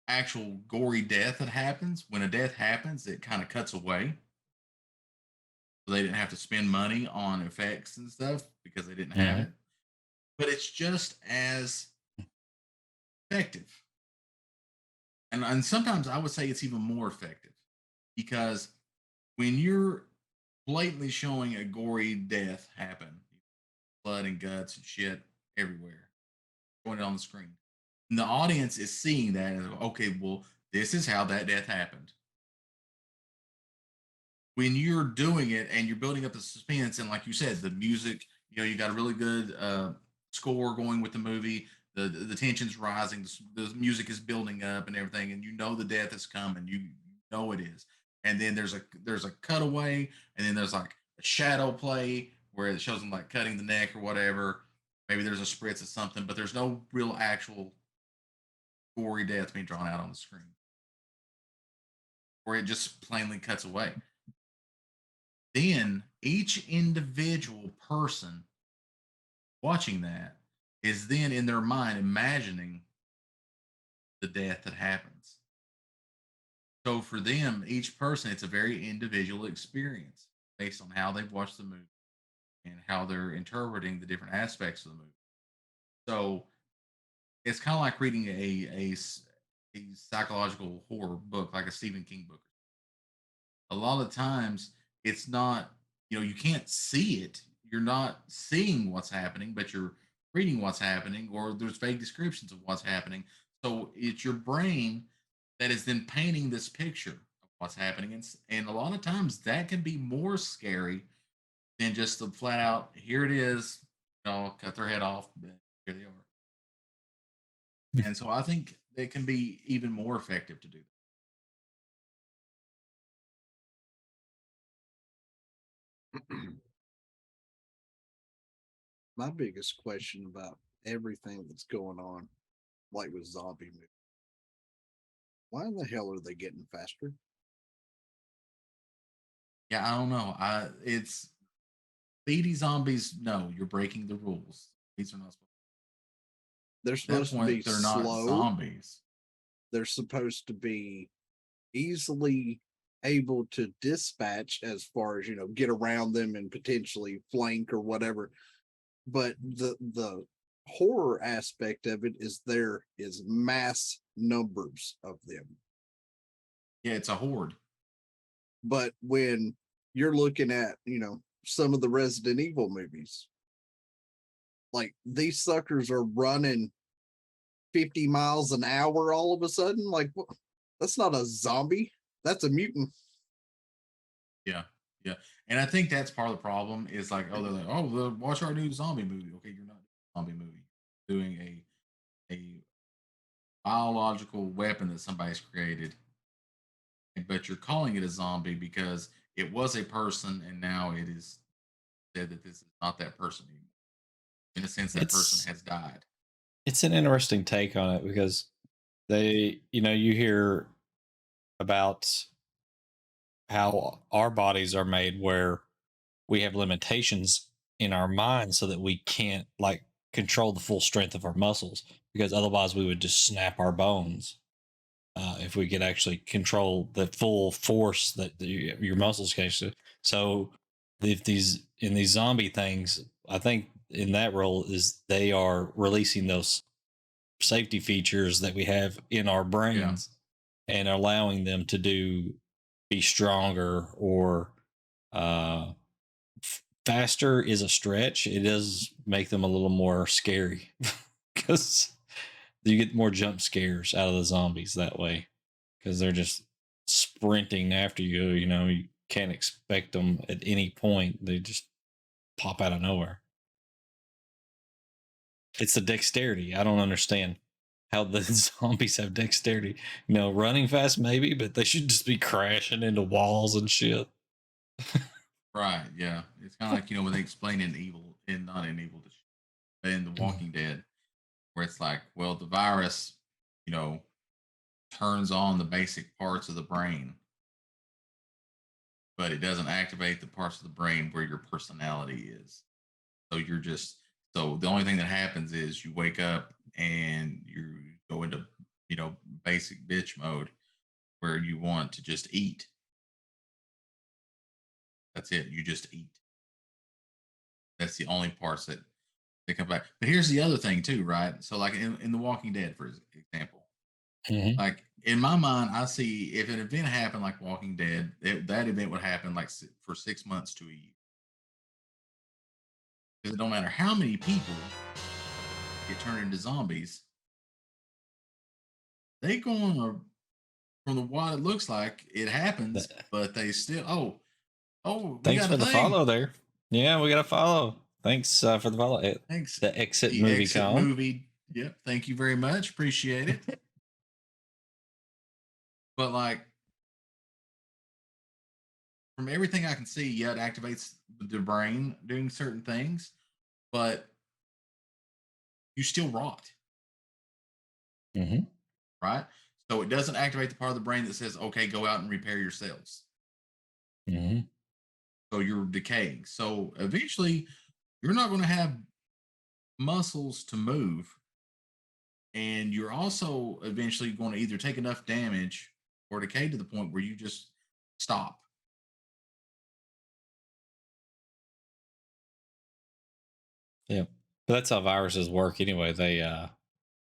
B: actual gory death that happens. When a death happens, it kind of cuts away. So they didn't have to spend money on effects and stuff because they didn't have it. But it's just as effective. And sometimes I would say it's even more effective because when you're blatantly showing a gory death happen, blood and guts and shit everywhere, showing it on the screen, and the audience is seeing that and okay, well, this is how that death happened. When you're doing it and you're building up the suspense, and like you said, the music, you know, you got a really good score going with the movie. The tension's rising, the music is building up and everything, and you know the death is coming. You know it is, and then there's a cutaway, and then there's like a shadow play where it shows them like cutting the neck or whatever. Maybe there's a spritz of something, but there's no real actual gory death being drawn out on the screen, or it just plainly cuts away. Then each individual person watching that is then in their mind imagining the death that happens. So for them, each person, it's a very individual experience based on how they've watched the movie and how they're interpreting the different aspects of the movie. So it's kind of like reading a psychological horror book, like a Stephen King book. A lot of times it's not, you know, you can't see it. You're not seeing what's happening, but you're reading what's happening, or there's vague descriptions of what's happening. So it's your brain that is then painting this picture of what's happening. And a lot of times that can be more scary than just the flat out, here it is, you know, cut their head off, but here they are. And so I think it can be even more effective to do that.
C: My biggest question about everything that's going on, like with zombie movies, why in the hell are they getting faster?
B: Yeah, I don't know. It's speedy zombies, no, you're breaking the rules. These are not supposed
C: They're
B: at that
C: supposed to be
B: point, they're not
C: slow.
B: zombies.
C: They're supposed to be easily able to dispatch as far as, get around them and potentially flank or whatever. But the horror aspect of it is there is mass numbers of them.
B: Yeah, it's a horde.
C: But when you're looking at, some of the Resident Evil movies, like these suckers are running 50 miles an hour all of a sudden. Like, that's not a zombie, that's a mutant.
B: Yeah, yeah. And I think that's part of the problem is like, oh, they're like, oh, watch our new zombie movie. Okay, you're not doing a zombie movie. You're doing a biological weapon that somebody's created, but you're calling it a zombie because it was a person and now it is said that this is not that person anymore. In a sense, that person
A: It's
B: has died.
A: it's an interesting take on it because you hear about how our bodies are made where we have limitations in our mind so that we can't like control the full strength of our muscles because otherwise we would just snap our bones if we could actually control the full force that your muscles can. So if these in these zombie things, I think in that role is they are releasing those safety features that we have in our
B: Yeah.
A: brains and allowing them to be stronger or uh faster is a stretch. It does make them a little more scary because you get more jump scares out of the zombies that way because they're just sprinting after you. You can't expect them at any point. They just pop out of nowhere. It's the dexterity. I don't understand how the zombies have dexterity. Running fast maybe, but they should just be crashing into walls and shit.
B: Right. Yeah. It's kind of like, when they explain in Evil, in not in Evil, but in The Walking Dead, where it's like, well, the virus, you know, turns on the basic parts of the brain, but it doesn't activate the parts of the brain where your personality is. So so the only thing that happens is you wake up and you go into, basic bitch mode where you want to just eat. That's it. You just eat. That's the only parts that they come back. But here's the other thing too, right? So like in The Walking Dead, for example,
A: Mhm.
B: like in my mind, I see if an event happened like Walking Dead, that event would happen like for 6 months to a year. Because it don't matter how many people get turned into zombies, they go on from the what it looks like it happens,
A: Th-
B: but they still we
A: Thanks
B: got a
A: for the
B: thing.
A: follow there. Yeah, we got to follow. Thanks for the follow.
B: Thanks.
A: The Exit
B: The
A: Movie
B: exit
A: Con.
B: movie. Yep. Thank you very much. Appreciate it. But like from everything I can see, yeah, it activates the brain doing certain things, but you still rot,
A: Hmm.
B: right? So it doesn't activate the part of the brain that says, okay, go out and repair your cells.
A: Hmm.
B: So you're decaying. So eventually you're not going to have muscles to move. And you're also eventually going to either take enough damage or decay to the point where you just stop.
A: Yeah, but that's how viruses work anyway.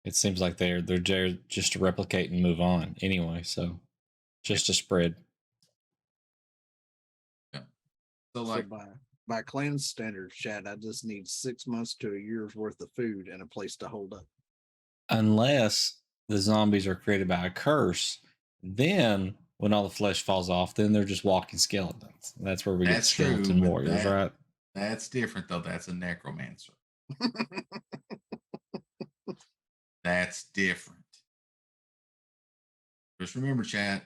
A: It seems like they're just to replicate and move on anyway. So
B: Yeah.
A: just to spread.
B: Yeah. So
C: So
B: like,
C: by clan standards, Chad, I just need 6 months to a year's worth of food and a place to hold up.
A: Unless the zombies are created by a curse, then when all the flesh falls off, then they're just walking skeletons. That's where we get
B: that's true,
A: skeleton
B: but
A: warriors, right?
B: that's different though. That's a necromancer. That's different. Just remember, chat.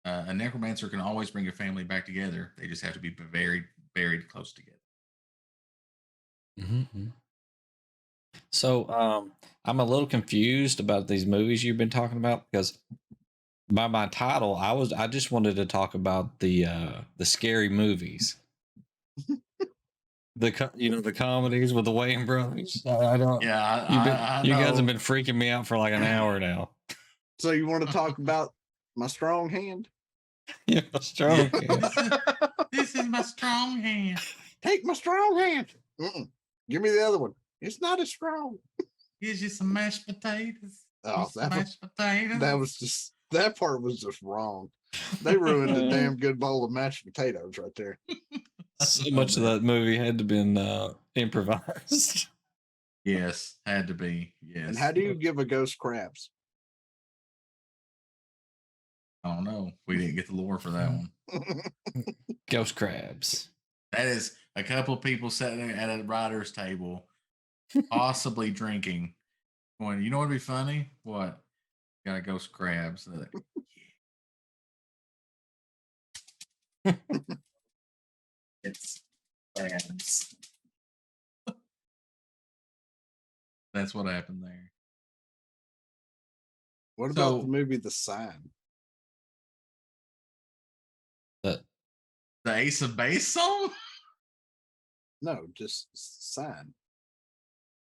B: A necromancer can always bring a family back together. They just have to be buried close together.
A: Mm-hmm. So I'm a little confused about these movies you've been talking about because by my title, I just wanted to talk about the scary movies. the comedies with the Wayne brothers. I don't.
B: Yeah, I
A: You guys
B: know.
A: have been freaking me out for like an hour now.
C: So you want to talk about my strong hand?
A: Yeah, strong.
B: This is my strong hand.
C: Take my strong hand. Give me the other one. It's not as strong.
B: Here's you some mashed potatoes.
C: Oh,
B: Some mashed potatoes.
C: that part was just wrong. They ruined a damn good bowl of mashed potatoes right there.
A: So much of that movie had to been improvised.
B: Yes, had to be. Yes.
C: And how do you give a ghost crabs?
B: I don't know. We didn't get the lore for that one.
A: Ghost crabs.
B: That is a couple of people sitting at a writer's table, possibly drinking. Going, you know what'd be funny? What? Got a ghost crabs. They're like, it's crabs. That's what happened there.
C: What about
B: So-
C: the movie The Sign?
A: The
B: The Ace of Base song?
C: No, just Sign.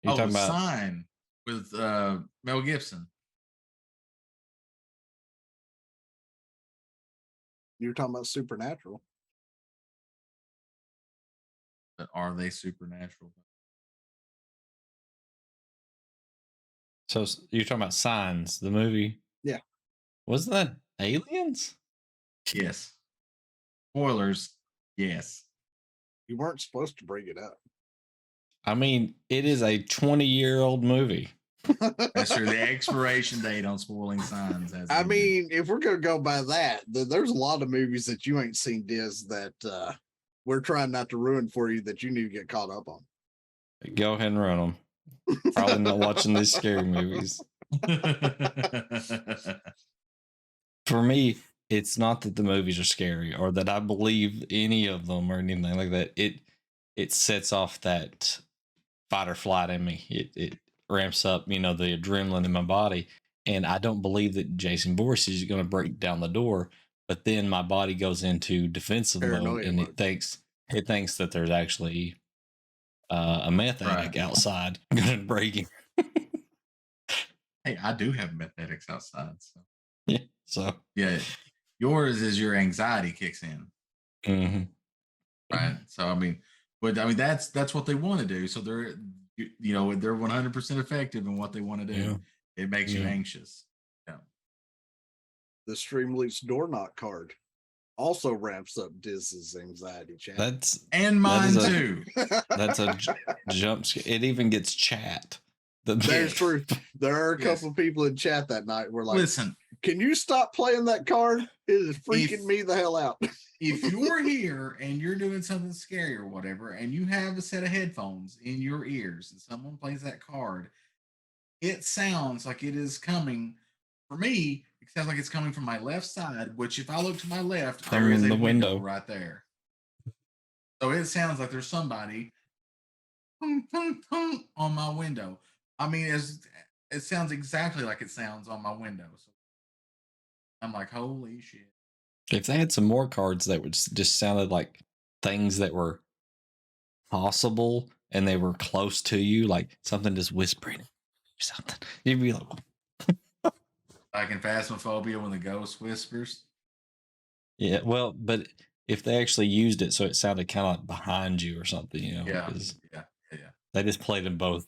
A: you're talking
B: The
A: about
B: Sign with Mel Gibson.
C: You're talking about Supernatural.
B: But are they supernatural?
A: so you're talking about Signs, the movie?
C: Yeah.
A: Wasn't that aliens?
B: Yes. Spoilers. Yes.
C: You weren't supposed to bring it up.
A: I mean, it is a 20-year-old movie.
B: That's true. The expiration date on spoiling signs.
C: I mean, if we're gonna go by that, then there's a lot of movies that you ain't seen, Diz, that we're trying not to ruin for you that you need to get caught up on.
A: Go ahead and run them. Probably not watching these scary movies. For me, it's not that the movies are scary or that I believe any of them or anything like that. It sets off that fight or flight in me. It ramps up, the adrenaline in my body. And I don't believe that Jason Voorhees is going to break down the door. But then my body goes into defensive mode,
C: Paranoia
A: and
C: mode.
A: it thinks that there's actually a meth addict outside going to break him.
B: Hey, I do have meth addicts outside. So
A: Yeah. So
B: yeah, yours is your anxiety kicks in,
A: mhm.
B: right? So I mean, that's what they want to do. So they're they're 100% effective in what they want to do.
A: Yeah.
B: It makes you
A: Yeah.
B: anxious.
C: The Streamleaks door knock card also ramps up Diz's anxiety, champ.
B: And mine
A: is a-
B: too.
A: That's a jump scare. It even gets chat.
C: There's true. There are a
B: Yes.
C: couple people in chat that night were like,
B: Listen,
C: can you stop playing that card? It is freaking
B: If-
C: me the hell out.
B: if you're here and you're doing something scary or whatever, and you have a set of headphones in your ears and someone plays that card, it sounds like it is coming. For me, it sounds like it's coming from my left side, which if I look to my left, there
A: From
B: is a
A: the
B: window
A: window.
B: right there. So it sounds like there's somebody on my window. I mean, it sounds exactly like it sounds on my window. So I'm like, holy shit.
A: If they had some more cards that would just sounded like things that were possible and they were close to you, like something just whispering something, you'd be like,
B: Like in Phasmophobia when the ghost whispers.
A: yeah. Well, but if they actually used it so it sounded kind of like behind you or something,
B: Yeah.
A: 'cause
B: Yeah.
A: they just played in both,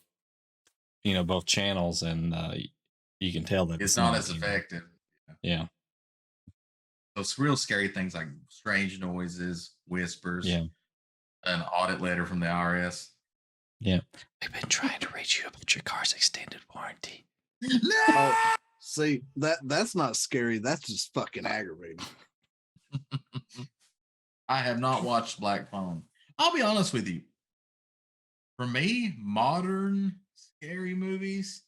A: both channels, and you can tell that
B: It's not as effective.
A: Yeah.
B: Those real scary things like strange noises, whispers,
A: Yeah.
B: an audit letter from the IRS.
A: Yeah. We've been trying to reach you about your car's extended warranty.
C: Oh, see, that's not scary. That's just fucking aggravating.
B: I have not watched Black Phone. I'll be honest with you. For me, modern scary movies,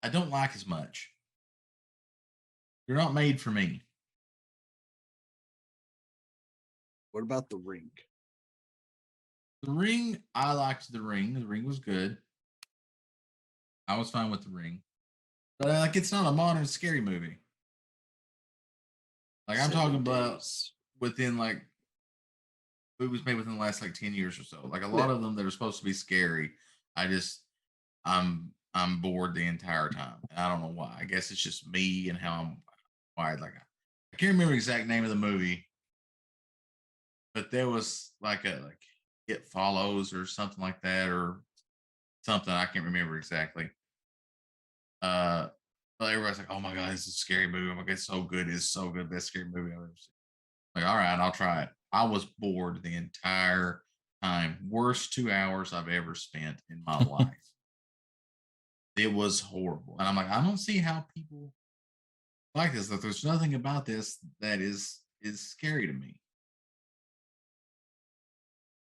B: I don't like as much. They're not made for me.
C: What about The Ring?
B: The Ring, I liked The Ring. The Ring was good. I was fine with The Ring. But like it's not a modern scary movie. Like I'm talking about within like movies made within the last like 10 years or so. Like a lot of them that are supposed to be scary. I'm bored the entire time. And I don't know why. I guess it's just me and how I'm wired. Like I can't remember the exact name of the movie, but there was like It Follows or something like that or something. I can't remember exactly. Uh but everybody's like, oh my god, this is a scary movie. Oh my god, it's so good. It's so good. Best scary movie I've ever seen. Like, all right, I'll try it. I was bored the entire time. Worst 2 hours I've ever spent in my life. It was horrible. And I'm like, I don't see how people like this. Like, there's nothing about this that is scary to me.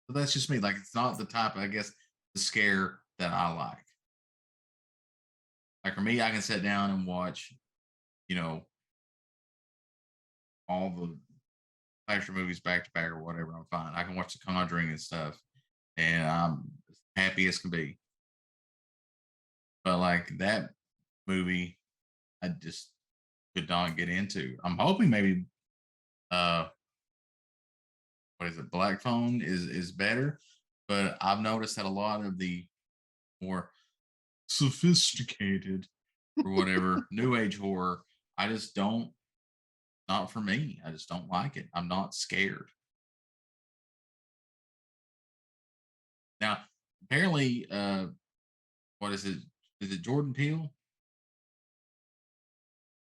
B: But that's just me. Like, it's not the type, I guess, the scare that I like. Like for me, I can sit down and watch, you know, all the slasher movies back to back or whatever. I'm fine. I can watch The Conjuring and stuff, and I'm as happy as can be. But like that movie, I just could not get into. I'm hoping maybe uh what is it, Black Phone is better, but I've noticed that a lot of the more sophisticated or whatever new age horror, I just don't, not for me. I just don't like it. I'm not scared. Now, apparently, what is it? Is it Jordan Peele?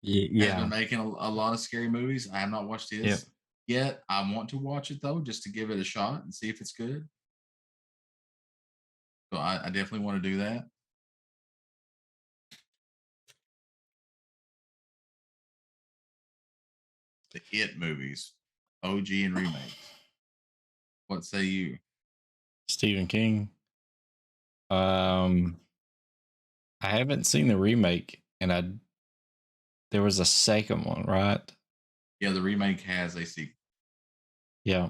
B: Has
A: Yeah.
B: been making a lot of scary movies. I have not watched
A: Yep.
B: his yet. I want to watch it though, just to give it a shot and see if it's good. So I definitely want to do that. The It movies, OG and remakes. What say you?
A: Stephen King. I haven't seen the remake, and there was a second one, right?
B: Yeah, the remake has a sequel.
A: Yeah.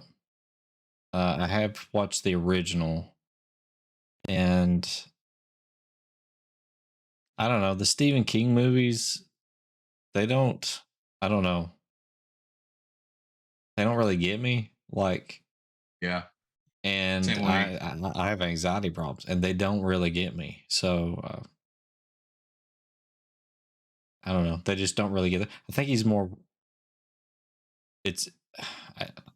A: I have watched the original, and I don't know, the Stephen King movies, they don't, I don't know, they don't really get me. Like,
B: Yeah,
A: and
B: same way.
A: I have anxiety problems, and they don't really get me. So I don't know, they just don't really get it. I think he's more. It's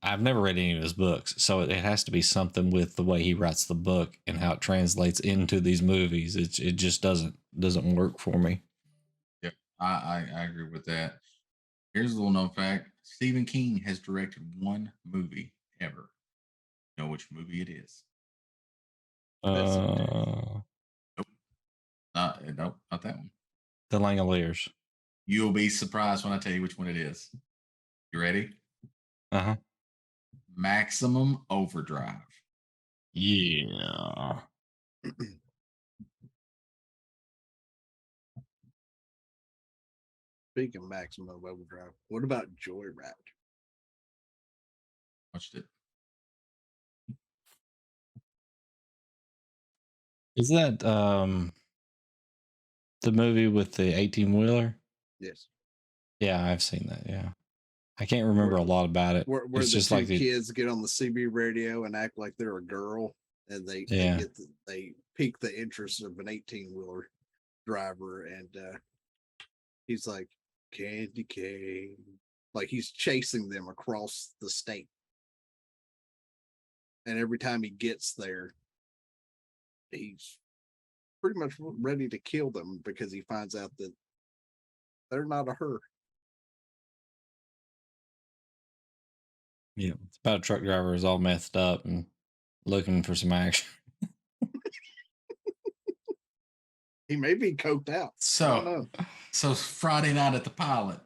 A: I've never read any of his books, so it has to be something with the way he writes the book and how it translates into these movies. It just doesn't work for me.
B: Yeah, I agree with that. Here's a little known fact: Stephen King has directed one movie ever. You know which movie it is?
C: Pet Sematary.
A: Uh,
B: Nope, not that one.
A: the Langoliers.
B: You'll be surprised when I tell you which one it is. You ready?
A: Uh-huh.
B: Maximum Overdrive.
A: Yeah.
C: Speaking of Maximum Overdrive, what about Joyride?
B: Watched it.
A: Is that the movie with the 18-wheeler?
C: Yes.
A: Yeah, I've seen that. Yeah. I can't remember a lot about it.
C: Where
A: It's
C: the
A: just
C: two
A: like
C: kids get on the CB radio and act like they're a girl, and they
A: Yeah.
C: they pique the interest of an 18-wheeler driver, and he's like candy cane, like he's chasing them across the state, and every time he gets there, he's pretty much ready to kill them because he finds out that they're not a her.
A: Yeah. It's about a truck driver who's all messed up and looking for some action.
C: He may be coked out. I don't know.
B: So Friday night at the Pilot.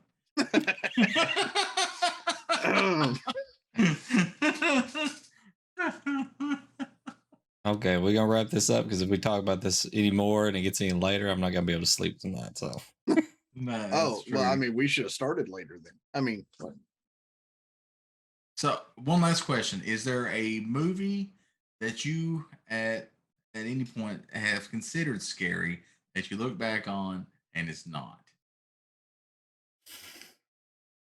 A: Okay, we're gonna wrap this up because if we talk about this anymore and it gets any later, I'm not gonna be able to sleep tonight. So
B: No,
C: Oh, well, I
B: true.
C: mean, we should have started later then. I mean,
B: So one last question: is there a movie that you at any point have considered scary that you look back on and it's not,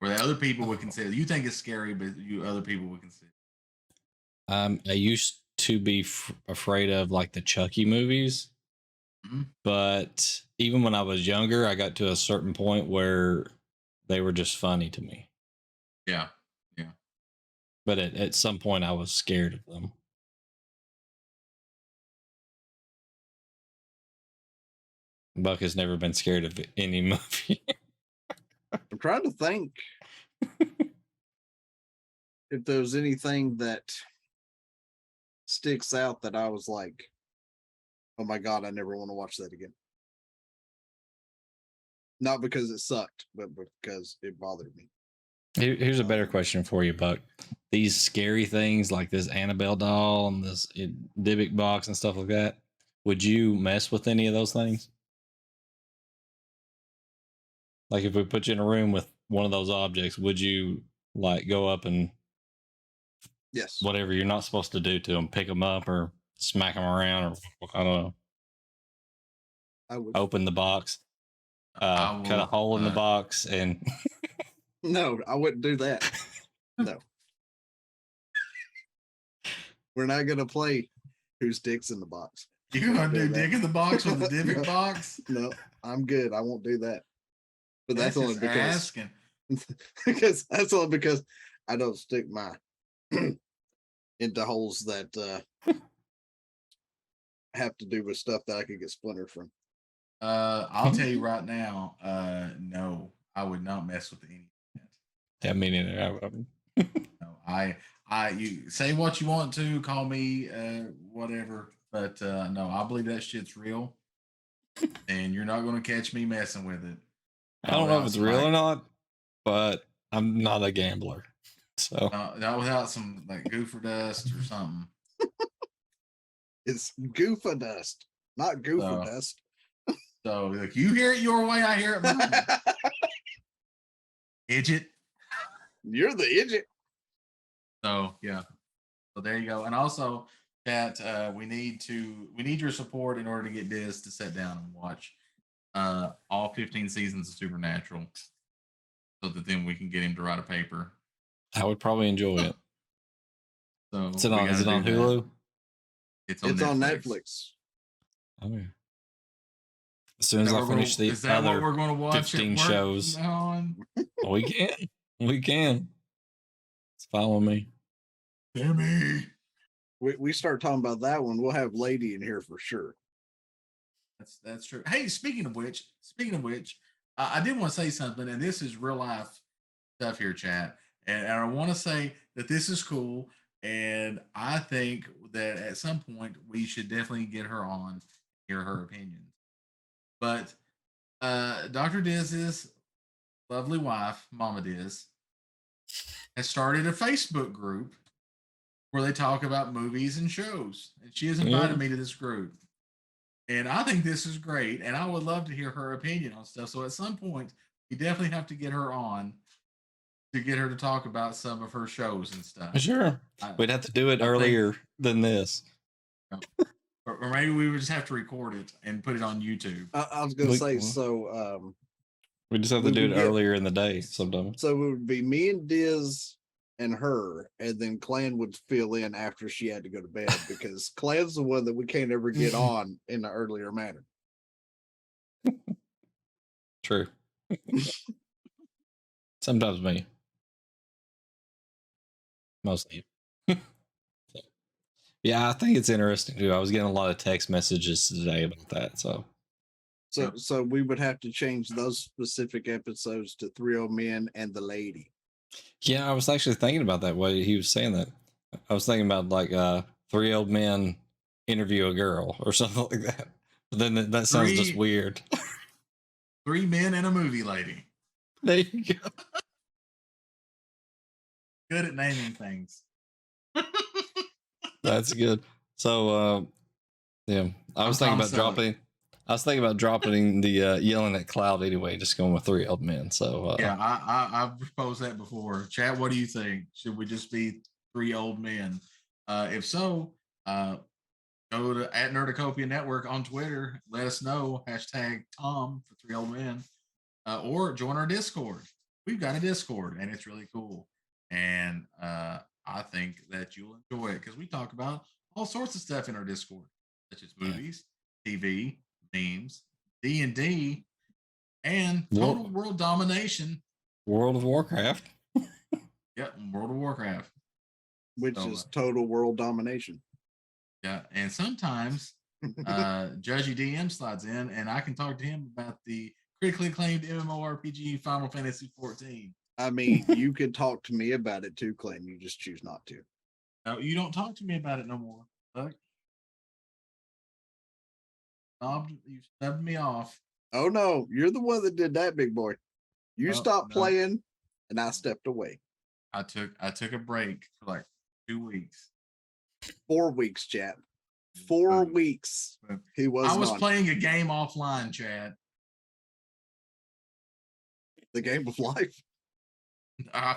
B: or that other people would consider? You think it's scary, but you other people would consider.
A: I used to be afraid of like the Chucky movies,
B: Mhm.
A: but even when I was younger, I got to a certain point where they were just funny to me.
B: Yeah. Yeah.
A: But at some point, I was scared of them. Buck has never been scared of any movie.
C: I'm trying to think if there's anything that sticks out that I was like, oh my God, I never want to watch that again. Not because it sucked, but because it bothered me.
A: Here's a better question for you, Buck. These scary things like this Annabelle doll and this Dybbuk box and stuff like that, would you mess with any of those things? Like if we put you in a room with one of those objects, would you like go up and
C: Yes.
A: whatever you're not supposed to do to them, pick them up or smack them around or I don't know,
C: I would.
A: open the box,
B: I
A: cut a
B: will,
A: hole in the box and
C: No, I wouldn't do that. No. We're not gonna play whose dick's in the box.
B: You gonna do
C: that.
B: dick in the box with the Dybbuk
C: No.
B: box?
C: No, I'm good. I won't do that. But that's only
B: just
C: because
B: asking.
C: that's only because I don't stick my into holes that have to do with stuff that I could get splintered from.
B: I'll tell you right now, no, I would not mess with any of that.
A: yeah, me neither.
B: No, you say what you want to, call me whatever, but no, I believe that shit's real, and you're not going to catch me messing with it.
A: I don't know if it's real or not, but I'm not a gambler, so
B: not without some like goofer dust or something.
C: It's goofa dust, not goofer
B: So-
C: dust.
B: So like you hear it your way, I hear it mine. Idjit.
C: You're the idiot.
B: So yeah. So there you go. And also that we need your support in order to get Diz to sit down and watch all 15 seasons of Supernatural, so that then we can get him to write a paper.
A: I would probably enjoy it.
B: So
A: Is it on
B: that.
A: Hulu?
B: It's on
C: Netflix.
A: Oh yeah. As soon as I finish the
B: is that what we're
A: other
B: going to watch
A: 15 shows,
B: on?
A: we can. It's fine with me.
B: Timmy.
C: We start talking about that one, we'll have Lady in here for sure.
B: That's true. Hey, speaking of which, I did want to say something, and this is real life stuff here, chat. And I want to say that this is cool, and I think that at some point we should definitely get her on, hear her opinions. But Dr. Diz's lovely wife, Mama Diz, has started a Facebook group where they talk about movies and shows. And she has invited me to this group. And I think this is great. And I would love to hear her opinion on stuff. So at some point, we definitely have to get her on to get her to talk about some of her shows and stuff.
A: Sure. We'd have to do it earlier than this.
B: Or maybe we would just have to record it and put it on YouTube.
C: I was going to say, so
A: we just have to do it earlier in the day sometimes.
C: So it would be me and Diz and her, and then Clan would fill in after she had to go to bed because Clan's the one that we can't ever get on in the earlier manner.
A: True. Sometimes me. Mostly. Yeah, I think it's interesting too. I was getting a lot of text messages today about that.
C: So we would have to change those specific episodes to 3 Old Men and the Lady.
A: Yeah, I was actually thinking about that while he was saying that. I was thinking about like 3 Old Men interview a girl or something like that. But then that sounds just weird.
B: 3 men and a movie lady.
A: There you go.
B: Good at naming things.
A: That's good. So yeah, I was thinking about dropping the yelling at Cloud anyway, just going with 3 Old Men. So
B: yeah, I've proposed that before. Chat, what do you think? Should we just be 3 old men? If so, go to @Nerdacopia Network on Twitter. Let us know. #Tom for 3 Old Men. Or join our Discord. We've got a Discord and it's really cool. And I think that you'll enjoy it because we talk about all sorts of stuff in our Discord, such as
A: Yeah.
B: movies, TV, memes, D&D, and
A: Well-
B: total world domination.
A: World of Warcraft.
B: Yep, and World of Warcraft.
C: which
B: So,
C: is total world domination.
B: Yeah, and sometimes Judgy DM slides in, and I can talk to him about the critically acclaimed MMORPG Final Fantasy 14.
C: I mean, you could talk to me about it too, Clayton. You just choose not to.
B: No, you don't talk to me about it no more. Look. You snubbed me off.
C: Oh no, you're the one that did that, big boy. You
B: No,
C: stopped
B: no.
C: playing, and I stepped away.
B: I took a break for like 2 weeks.
C: 4 weeks, chat. 4
B: Boom.
C: weeks.
B: Boom.
C: He was.
B: I was playing a game offline, Chad.
C: the game of life.
B: I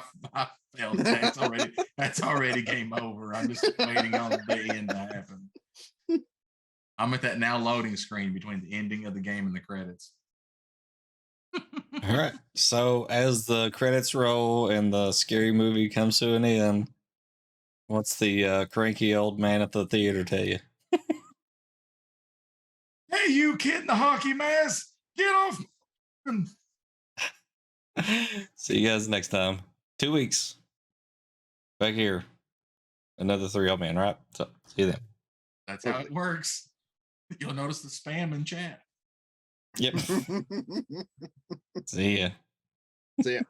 B: failed. That's already game over. I'm just waiting on the end to happen. I'm at that now loading screen between the ending of the game and the credits.
A: All right. So as the credits roll and the scary movie comes to an end, what's the cranky old man at the theater tell you?
B: Hey, you kid in the hockey mask, get off!
A: See you guys next time. 2 weeks. Back here. Another 3 old man, right? So see you then.
B: That's how it works. You'll notice the spam in chat.
A: Yep. See ya.
C: See ya.